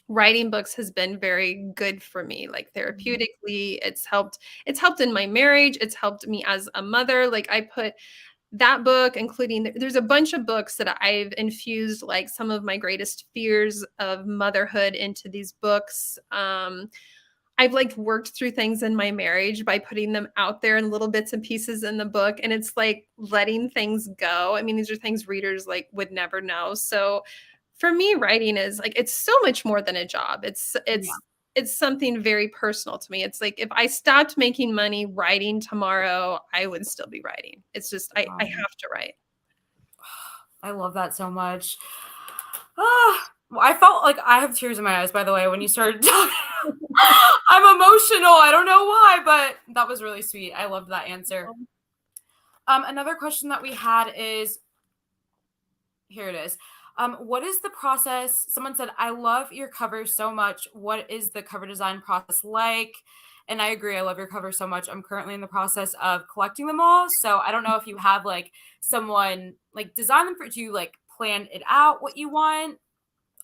writing books has been very good for me, like Mhm. therapeutically. It's helped in my marriage, it's helped me as a mother. Like I put that book, including there's a bunch of books that I've infused like some of my greatest fears of motherhood into these books. I've like worked through things in my marriage by putting them out there in little bits and pieces in the book. And it's like letting things go. I mean, these are things readers like would never know. So for me, writing is like it's so much more than a job. Yeah. It's something very personal to me. It's like if I stopped making money writing tomorrow, I would still be writing. It's just I Um, have to write. I love that so much. Ah, well, I felt like I have tears in my eyes, by the way, when you started talking. I'm emotional. I don't know why, but that was really sweet. I loved that answer. Another question that we had is here it is. What is the process? Someone said, I love your covers so much. What is the cover design process like? And I agree. I love your covers so much. I'm currently in the process of collecting them all. So I don't know if you have like someone like design them for you, like plan it out what you want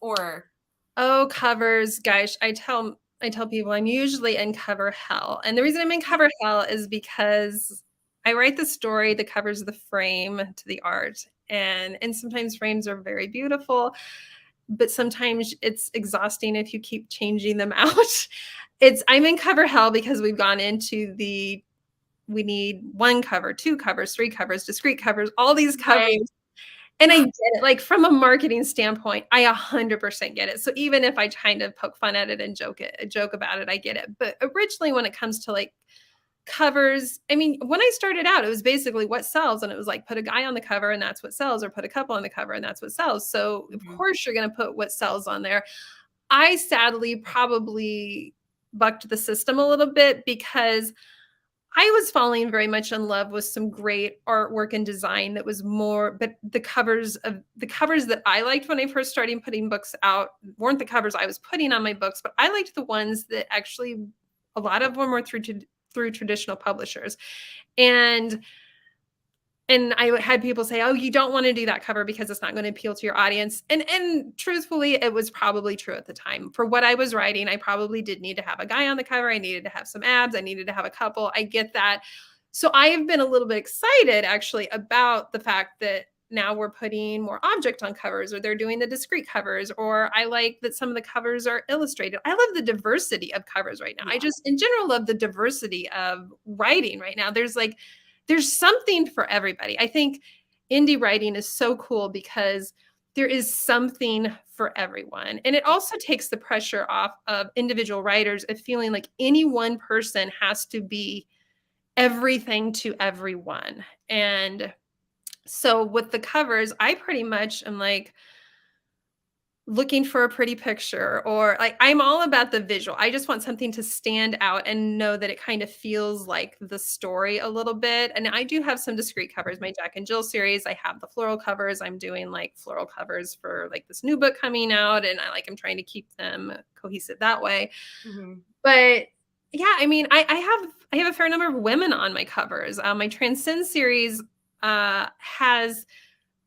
or Oh, covers, gosh, I tell people I'm usually in cover hell. And the reason I'm in cover hell is because I write the story, the cover's the frame to the art. And sometimes frames are very beautiful, but sometimes it's exhausting if you keep changing them out. I'm in cover hell because we've gone into the we need one cover, two covers, three covers, discrete covers, all these covers. right. And I get it. Like from a marketing standpoint, I 100% get it. So even if I kind of poke fun at it and joke about it, I get it. But originally, when it comes to like covers, I mean, when I started out, it was basically what sells, and it was like put a guy on the cover and that's what sells, or put a couple on the cover and that's what sells. So of Mhm. course you're going to put what sells on there. I sadly probably bucked the system a little bit because I was falling very much in love with some great artwork and design that was more, but the covers that I liked when I first started putting books out weren't the covers I was putting on my books, but I liked the ones that actually a lot of them were through traditional publishers. And and I had people say, "Oh, you don't want to do that cover because it's not going to appeal to your audience." And truthfully, it was probably true at the time. For what I was writing, I probably did need to have a guy on the cover. I needed to have some abs. I needed to have a couple. I get that. So I have been a little bit excited actually about the fact that now we're putting more object on covers, or they're doing the discrete covers, or I like that some of the covers are illustrated. I love the diversity of covers right now. I Yeah. just in general love the diversity of writing right now. There's something for everybody. I think indie writing is so cool because there is something for everyone. And it also takes the pressure off of individual writers of feeling like any one person has to be everything to everyone. And so with the covers, I pretty much am like, looking for a pretty picture, or like I'm all about the visual. I just want something to stand out and know that it kind of feels like the story a little bit. And I do have some discrete covers. My Jack and Jill series, I have the floral covers. I'm doing like floral covers for like this new book coming out, and I'm trying to keep them cohesive that way. Mhm. But yeah, I mean, I have a fair number of women on my covers. My Transcend series has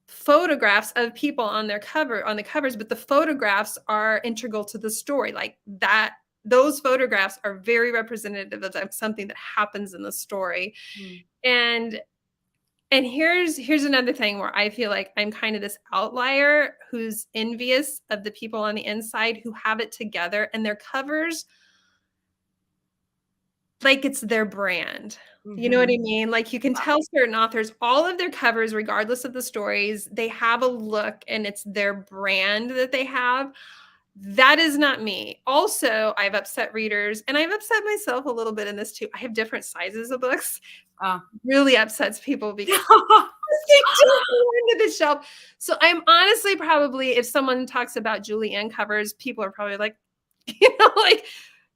photographs of people on the covers, but the photographs are integral to the story. Like that, those photographs are very representative of something that happens in the story. Mhm. And here's another thing where I feel like I'm kind of this outlier who's envious of the people on the inside who have it together, and their covers like it's their brand. You know what I Mhm. mean? Like you can tell certain authors, all of their covers, regardless of the stories, they have a look and it's their brand that they have. That is not me. Also, I've upset readers and I've upset myself a little bit in this too. I have different sizes of books. Oh. Really upsets people because they don't go into the shelf. So I'm honestly probably, if someone talks about Julie Ann covers, people are probably like, like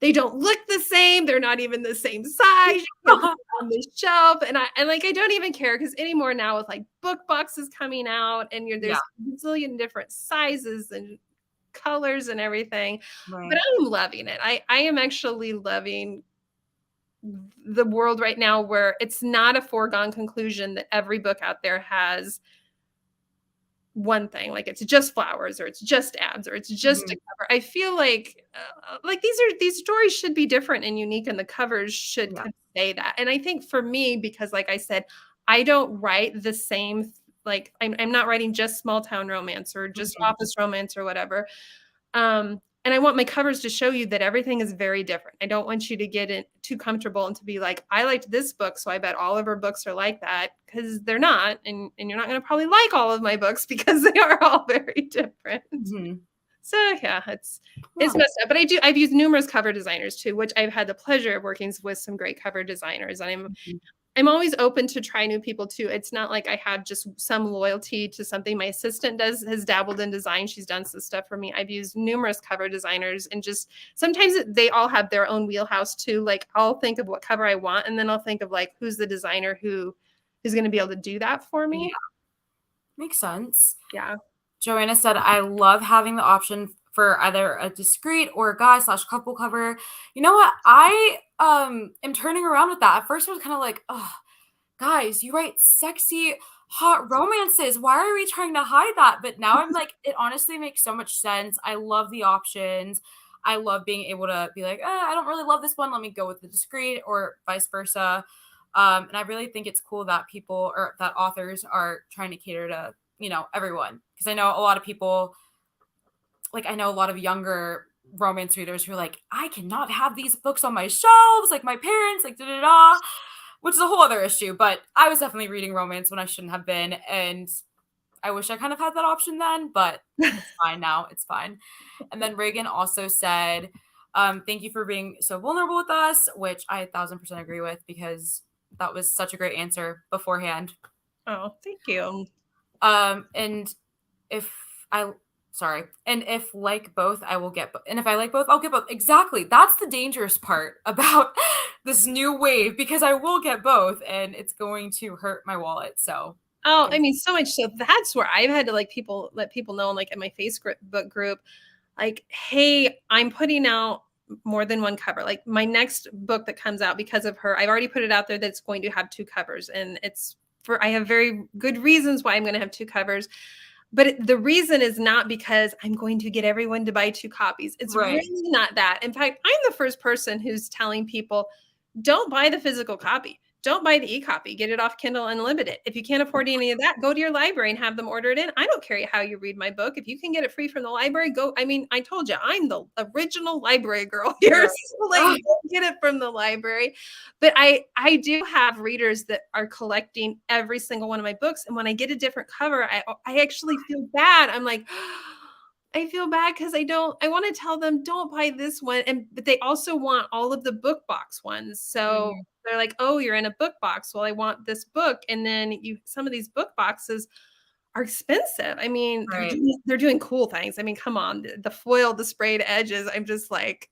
They don't look the same. They're not even the same size. You can't put them on the shelf. And like, I don't even care because anymore now with like book boxes coming out and Yeah, there's a zillion different sizes and colors and everything. But right. I'm loving it. I am actually loving the world right now where it's not a foregone conclusion that every book out there has one thing, like it's just flowers or it's just ads or it's just a Mhm. cover. I feel like these stories should be different and unique and the covers should Yeah. convey that. And I think for me, because like I said, I don't write the same, like I'm not writing just small town romance or just Mhm. office romance or whatever. And I want my covers to show you that everything is very different. I don't want you to get in too comfortable and to be like, I liked this book, so I bet all of her books are like that, because they're not. And you're not going to probably like all of my books because they are all very different. Mhm. So yeah, it's Yeah. messed up. But I've used numerous cover designers too, which I've had the pleasure of working with some great cover designers. And Mhm. I'm always open to try new people too. It's not like I have just some loyalty to something. My assistant has dabbled in design. She's done some stuff for me. I've used numerous cover designers and just sometimes they all have their own wheelhouse too. Like I'll think of what cover I want and then I'll think of like who's the designer who is going to be able to do that for me. Yeah, makes sense. Yeah. Joanna said, I love having the option for either a discreet or a guy slash couple cover. You know what? I am turning around with that. At first I was kind of like, oh, guys, you write sexy, hot romances. Why are we trying to hide that? But now I'm like, it honestly makes so much sense. I love the options. I love being able to be like, I don't really love this one. Let me go with the discreet or vice versa. And I really think it's cool that people or that authors are trying to cater to, everyone. Because I know a lot of people, like, I know a lot of younger romance readers who are like, I cannot have these books on my shelves, like my parents, like da da da, which is a whole other issue. But I was definitely reading romance when I shouldn't have been, and I wish I kind of had that option then, but it's fine now. It's fine. And then Reagan also said, "Thank you for being so vulnerable with us," which I 1,000% agree with because that was such a great answer beforehand. Oh, thank you. And if I sorry, and if like both, I will get and if I like both, I'll get both. Exactly. That's the dangerous part about this new wave because I will get both and it's going to hurt my wallet. So, Oh, yeah. I mean, so much so that's where I've had to like let people know, like in my Facebook group, like, hey, I'm putting out more than one cover. Like my next book that comes out because of her, I've already put it out there that's going to have two covers. And I have very good reasons why I'm going to have two covers. But the reason is not because I'm going to get everyone to buy two copies. It's Right. really not that. In fact, I'm the first person who's telling people don't buy the physical copy. Don't buy the e-copy. Get it off Kindle Unlimited. If you can't afford any of that, go to your library and have them order it in. I don't care how you read my book. If you can get it free from the library, go. I mean, I told you, I'm the original library girl here. Right. So like, go get it from the library. But I do have readers that are collecting every single one of my books. And when I get a different cover, I actually feel bad. I'm like, I feel bad because I want to tell them don't buy this one. But they also want all of the book box ones. So Mhm. they're like, oh, you're in a book box. Well, I want this book. And then some of these book boxes are expensive. I mean, Right. they're doing cool things. I mean, come on, the foil, the sprayed edges. I'm just like,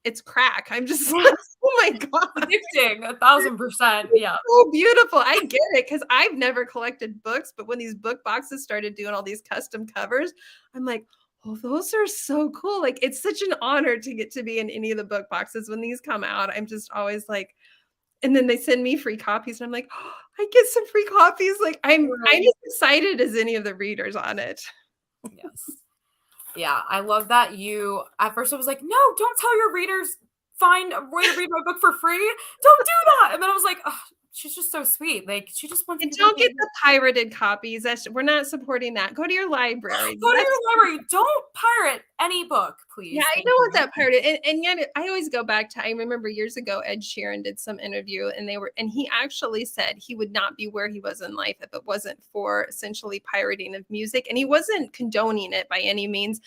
it's crack. I'm just like, oh my God. Addicting, 1,000%. Yeah. So beautiful. I get it because I've never collected books, but when these book boxes started doing all these custom covers, I'm like, oh, those are so cool. Like it's such an honor to get to be in any of the book boxes when these come out. I'm just always like, and then they send me free copies, and I'm like, oh, I get some free copies. Like I'm Right. as excited as any of the readers on it. Yes. Yeah, I love that you at first I was like, "No, don't tell your readers find a way to read my book for free. Don't do that." And then I was like, "Oh, she's just so sweet. Like, she just wants And people don't to get the pirated copies. We're not supporting that. Go to your library. go to your library. Don't pirate any book, Yeah, please. I Thank know what you." that part is, and yet I always go back to I remember years ago Ed Sheeran did some interview and he actually said he would not be where he was in life if it wasn't for essentially pirating of music, and he wasn't condoning it by any means,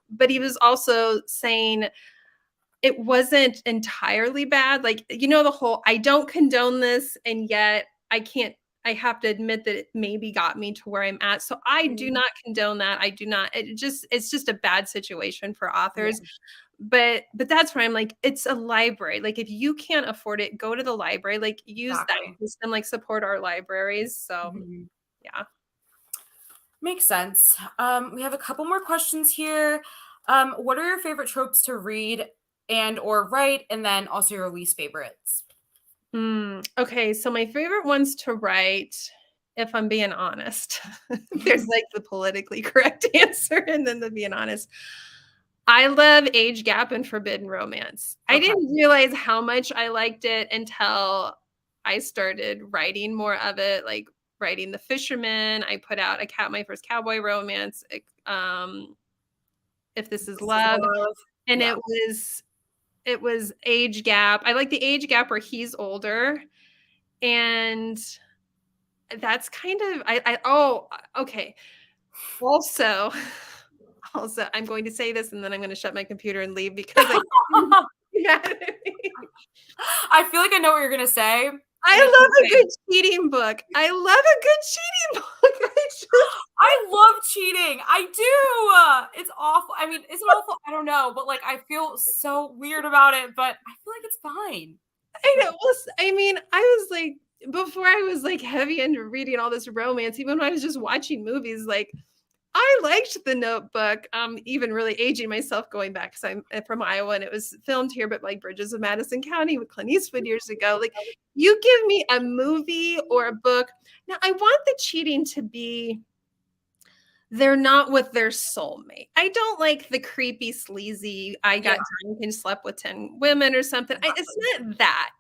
but he was also saying it wasn't entirely bad. Like, the whole I don't condone this, and yet I have to admit that it maybe got me to where I'm at. So I do Mhm. not condone that. I do not. It's just a bad situation for Yeah. authors. but that's where I'm like, it's a library. Like if you can't afford it, go to the library, like use that Exactly. system, like support our libraries. So Mhm. yeah. Makes sense. We have a couple more questions here. What are your favorite tropes to read and or write, and then also your least favorites? Okay, so my favorite ones to write, if I'm being honest, there's like the politically correct answer and then the being honest. I love Age Gap and Forbidden Romance. I Okay. didn't realize how much I liked it until I started writing more of it, like writing The Fisherman. I put out my first cowboy romance, If This Is This is Love, love. and Yeah. it was Age Gap. I like the age gap where he's older, and that's kind of okay. Also, I'm going to say this and then I'm going to shut my computer and leave because I yeah. I feel like I know what you're gonna say, and I it's love a okay. good cheating book. I love a good cheating book. I love cheating. I do. It's awful. I mean, is it awful? I don't know, but like I feel so weird about it, but I feel like it's fine. I know. Well, I mean, I was like, before I was like heavy into reading all this romance, even when I was just watching movies, like I liked The Notebook. Even really aging myself going back because I'm from Iowa and it was filmed here, but like Bridges of Madison County with Clint Eastwood years ago. Like, you give me a movie or a book. Now, I want the cheating to be they're not with their soulmate. I don't like the creepy, sleazy, I Yeah, got drunk and slept with 10 women or something. It's exactly. not that.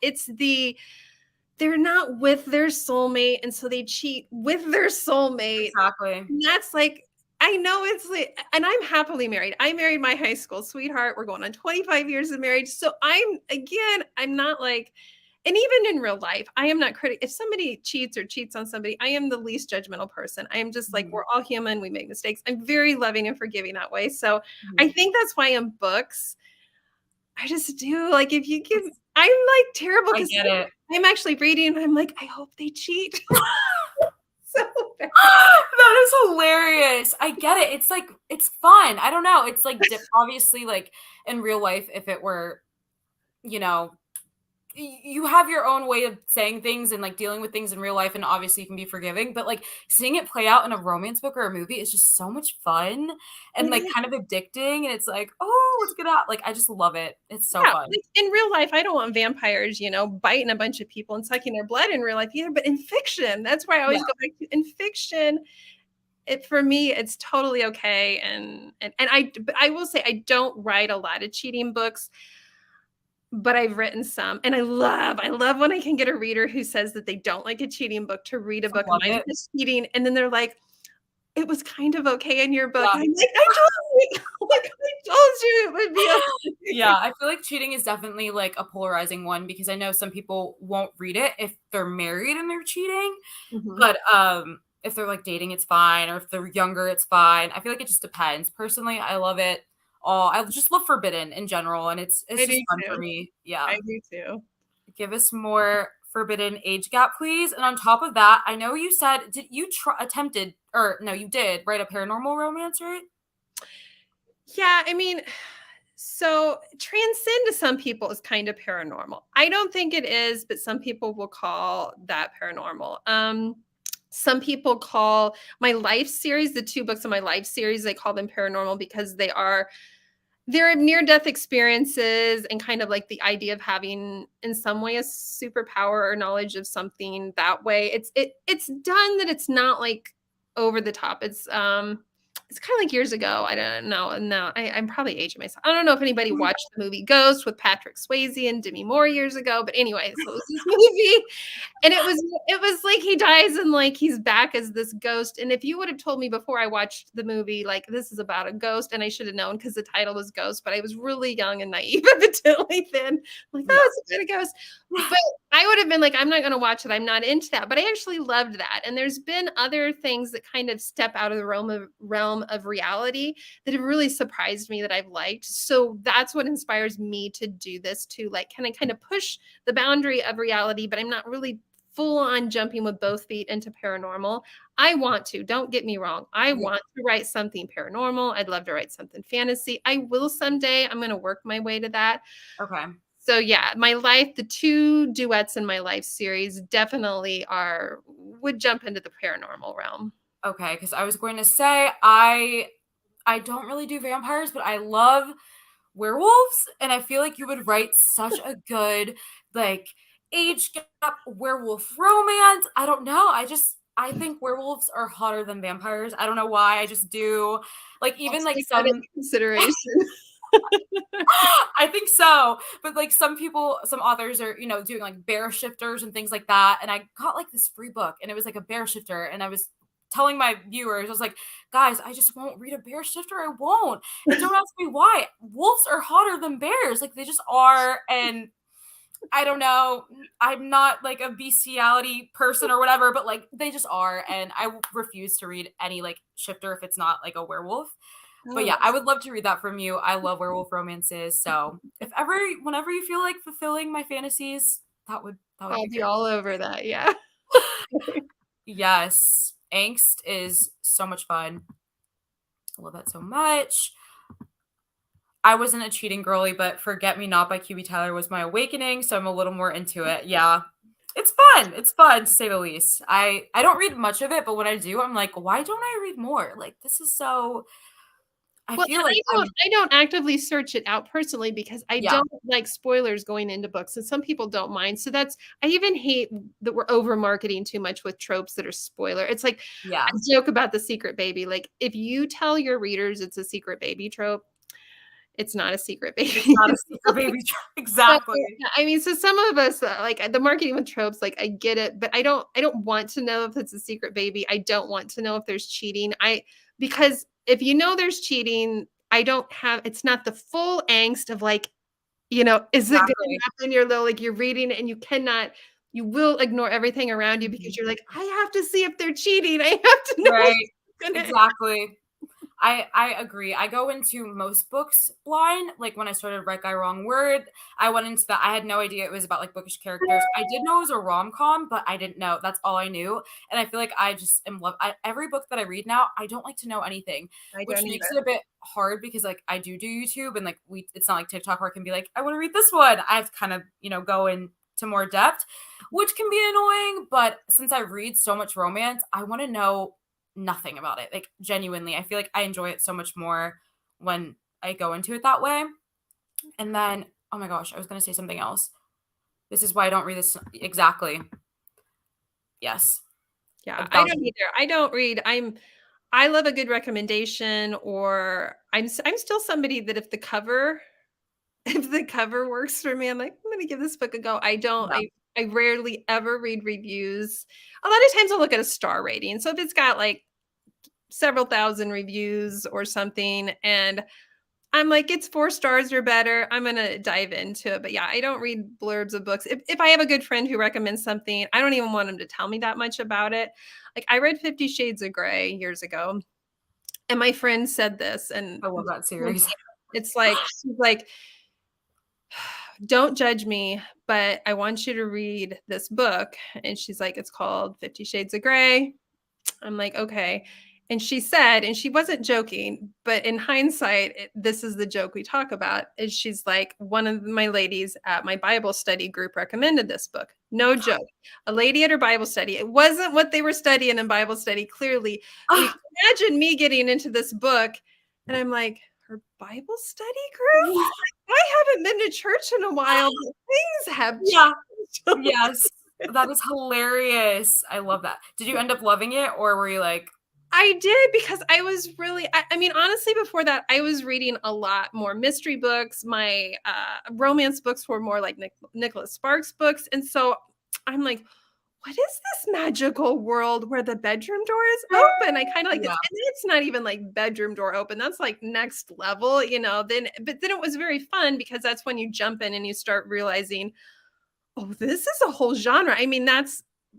They're not with their soulmate. And so they cheat with their soulmate. Exactly. And that's like, I know it's like, and I'm happily married. I married my high school sweetheart. We're going on 25 years of marriage. So I'm not like, and even in real life, I am not critical. If somebody cheats on somebody, I am the least judgmental person. I am just like, Mhm. we're all human. We make mistakes. I'm very loving and forgiving that way. So I Mhm. think that's why in books, I just do like, if you give, I'm like terrible I because get it. I'm actually reading and I'm like, I hope they cheat. So bad. That is hilarious. I get it. It's like it's fun. I don't know. It's like obviously like in real life if it were, you know, you have your own way of saying things and like dealing with things in real life and obviously you can be forgiving, but like seeing it play out in a romance book or a movie is just so much fun and It like is. kind of addicting and it's like, "Oh, let's get out." Like I just love it. It's so Yeah, fun. like in real life, I don't want vampires, biting a bunch of people and sucking their blood in real life either. But in fiction, that's why I Yeah. always go back to in fiction. It for me, it's totally okay. But I will say I don't write a lot of cheating books, but I've written some, and I love when I can get a reader who says that they don't like a cheating book to read a I book of love mine it. that's cheating, and then they're like, "It was kind of okay in your book." Yeah. And I'm like, "I told you, like I told you it would be Yeah, okay." I feel like cheating is definitely like a polarizing one because I know some people won't read it if they're married and they're cheating, Mhm. but if they're like dating it's fine or if they're younger it's fine. I feel like it just depends. Personally, I love it all. I just love Forbidden in general and it's I do just fun for too. me. Yeah. I do too. Give us more Forbidden age gap please. And on top of that, I know you said did you attempted or no, you did write a paranormal romance, right? Yeah, I mean, so transcend to some people is kind of paranormal. I don't think it is, but some people will call that paranormal. Some people call my life series, the two books of my life series, they call them paranormal because they're near death experiences and kind of like the idea of having in some way a superpower or knowledge of something that way. It's done that it's not like over the top. It's kind of like years ago. I don't know. No, I'm probably aging myself. I don't know if anybody watched the movie Ghost with Patrick Swayze and Demi Moore years ago, but anyway, so it was this movie and it was like he dies and like he's back as this ghost. And if you would have told me before I watched the movie, like this is about a ghost, and I should have known because the title was Ghost, but I was really young and naive evidently then. I'm like, Yeah. oh, it's about a ghost. But I would have been like, I'm not going to watch it. I'm not into that. But I actually loved that. And there's been other things that kind of step out of the realm of reality that have really surprised me that I've liked. So that's what inspires me to do this too. Like, can I kind of push the boundary of reality, but I'm not really full on jumping with both feet into paranormal. I want to, don't get me wrong. I Yeah. want to write something paranormal. I'd love to write something fantasy. I will someday. I'm going to work my way to that. Okay. So yeah, my life, the 2 duets in my life series definitely would jump into the paranormal realm. Okay, because I was going to say I don't really do vampires, but I love werewolves, and I feel like you would write such a good like age gap werewolf romance. I don't know. I think werewolves are hotter than vampires. I don't know why. I just do. Like I'll even like take that into some consideration. I think so. But like some people, some authors are, doing like bear shifters and things like that. And I got like this free book and it was like a bear shifter. And I was telling my viewers, I was like, guys, I just won't read a bear shifter. I won't. And don't ask me why. Wolves are hotter than bears. Like they just are. And I don't know. I'm not like a bestiality person or whatever, but like they just are. And I refuse to read any like shifter if it's not like a werewolf. But yeah, I would love to read that from you. I love werewolf romances. So whenever you feel like fulfilling my fantasies, that would I'll be be great. all over that. Yeah. Yes. Angst is so much fun. I love that so much. I wasn't a cheating girly, but Forget Me Not by QB Tyler was my awakening, so I'm a little more into it. Yeah. It's fun. It's fun to say the least. I don't read much of it, but when I do, I'm like, why don't I read more? Like this is so I Well, feel and like I don't actively search it out personally because I yeah. don't like spoilers going into books, and some people don't mind. So I even hate that we're over marketing too much with tropes that are spoiler. It's like I Yeah. joke about the secret baby. Like if you tell your readers it's a secret baby trope, it's not a secret It's baby. not a secret baby. So, Exactly. I mean, so some of us like the marketing with tropes, like I get it, but I don't want to know if it's a secret baby. I don't want to know if there's cheating. Because if you know there's cheating, I don't have it's not the full angst of like, is it gonna Exactly. happen? You're little, like you're reading it and you will ignore everything around you because Mhm. you're like, I have to see if they're cheating. I have to know what's Right. gonna Exactly. I agree. I go into most books blind. Like when I started Right Guy Wrong Word, I went into that. I had no idea it was about like bookish characters. I did know it was a rom com, but I didn't know. That's all I knew. And I feel like I just am every book that I read now. I don't like to know anything, I which don't makes either. it a bit hard because like I do YouTube and like it's not like TikTok where I can be like I want to read this one. I have to kind of go into more depth, which can be annoying. But since I read so much romance, I want to know nothing about it. Like genuinely, I feel like I enjoy it so much more when I go into it that way. And then, oh my gosh, I was going to say something else. This is why I don't read this exactly. Yes. Yeah, I don't 1,000. either. I don't read. I love a good recommendation, or I'm still somebody that if the cover if the cover works for me, I'm like, I'm gonna give this book a go. Yeah. I rarely ever read reviews. A lot of times I'll look at a star rating. So if it's got like several thousand reviews or something, and I'm like, it's 4 stars or better, I'm gonna dive into it. But yeah, I don't read blurbs of books. If I have a good friend who recommends something, I don't even want them to tell me that much about it. Like I read 50 Shades of Grey years ago, and my friend said this, and I love that series. it's like she's like, don't judge me, but I want you to read this book. And she's like, it's called 50 Shades of Grey. I'm like, okay. And she said, and she wasn't joking, but in hindsight, this is the joke we talk about. Is she's like, one of my ladies at my Bible study group recommended this book. No joke. A lady at her Bible study. It wasn't what they were studying in Bible study, clearly. But you can imagine me getting into this book, and I'm like, her Bible study group? I haven't been to church in a while, but things have Yeah. changed. Yes. That is hilarious. I love that. Did you end up loving it or were you like, I did because I was really, I mean, honestly, before that, I was reading a lot more mystery books. My romance books were more like Nicholas Sparks books. And so I'm like, what is this magical world where the bedroom door is open? I kind of like this. yeah, And it's not even like bedroom door open. That's like next level, but then it was very fun because that's when you jump in and you start realizing, oh, this is a whole genre. I mean,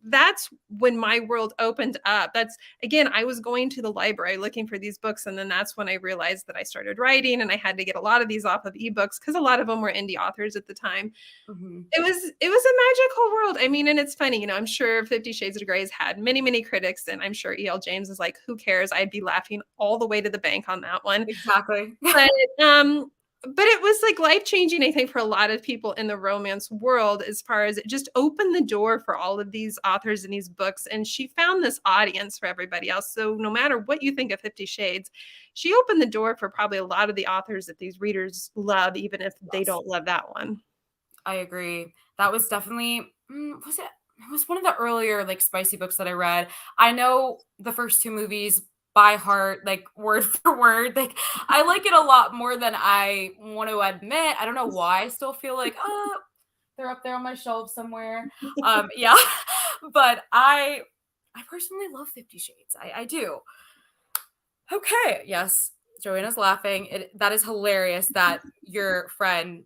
that's when my world opened up. That's, again, I was going to the library looking for these books, and then that's when I realized that I started writing, and I had to get a lot of these off of ebooks because a lot of them were indie authors at the time. Mhm. It was a magical world. I mean, and it's funny, I'm sure 50 Shades of Grey has had many, many critics, and I'm sure E.L. James is like, who cares? I'd be laughing all the way to the bank on that one. Exactly. But um but it was like life changing, I think, for a lot of people in the romance world, as far as it just opened the door for all of these authors and these books. And she found this audience for everybody else. So no matter what you think of 50 Shades, she opened the door for probably a lot of the authors that these readers love, even if they Yes. don't love that one. I agree. That was definitely was it? It was one of the earlier like spicy books that I read. I know the first two movies by heart, like word for word. Like I like it a lot more than I want to admit. I don't know why. I still feel like they're up there on my shelf somewhere. Yeah, but I personally love 50 Shades. I do. Okay, yes. Joanna's laughing. That is hilarious that your friend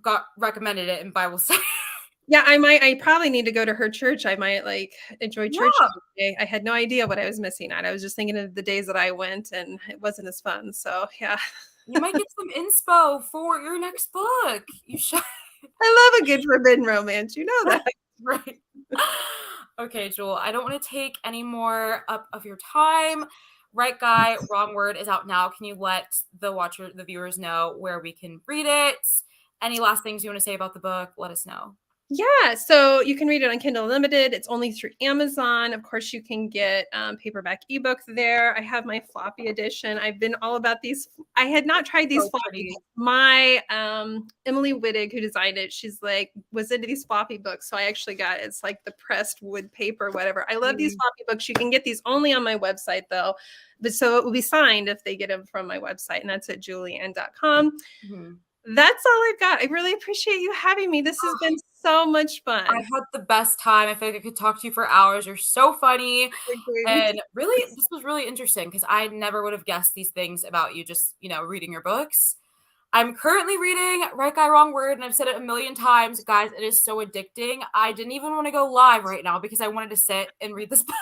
got recommended it in Bible study. Yeah, I probably need to go to her church. I might like enjoy church Yeah, today. I had no idea what I was missing out. I was just thinking of the days that I went and it wasn't as fun. So yeah. you might get some inspo for your next book. You should. I love a good forbidden romance. You know that. Right. Okay, Jewel, I don't want to take any more up of your time. Right Guy, Wrong Word is out now. Can you let the viewers know where we can read it? Any last things you want to say about the book? Let us know. Yeah, so you can read it on Kindle Unlimited. It's only through Amazon. Of course, you can get paperback ebook there. I have my floppy edition. I've been all about these. I had not tried these So floppy pretty. books. My Emily Wittig, who designed it, she's like was into these floppy books. So I actually got it's like the pressed wood paper, whatever. I love these Mm, floppy books. You can get these only on my website though. But so it will be signed if they get them from my website, and that's at julianne.com. mhm. That's all I've got. I really appreciate you having me. This has been so much I fun. had the best time. I feel like I could talk to you for hours. You're so funny. Agreed. And really, this was really interesting because I never would have guessed these things about you just, reading your books. I'm currently reading Right Guy, Wrong Word, and I've said it a million times. Guys, it is so addicting. I didn't even want to go live right now because I wanted to sit and read this book.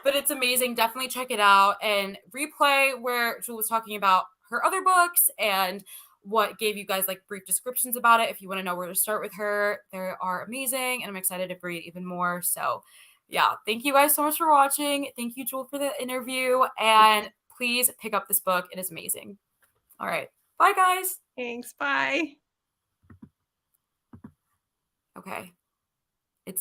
But it's amazing. Definitely check it out and replay where Jewel was talking about her other books and what gave you guys like brief descriptions about it. If you want to know where to start with her, they are amazing, and I'm excited to read even more. So, yeah, thank you guys so much for watching. Thank you, Jewel, for the interview, and please pick up this book. It is amazing. All right, bye, guys. Thanks. Bye. Okay.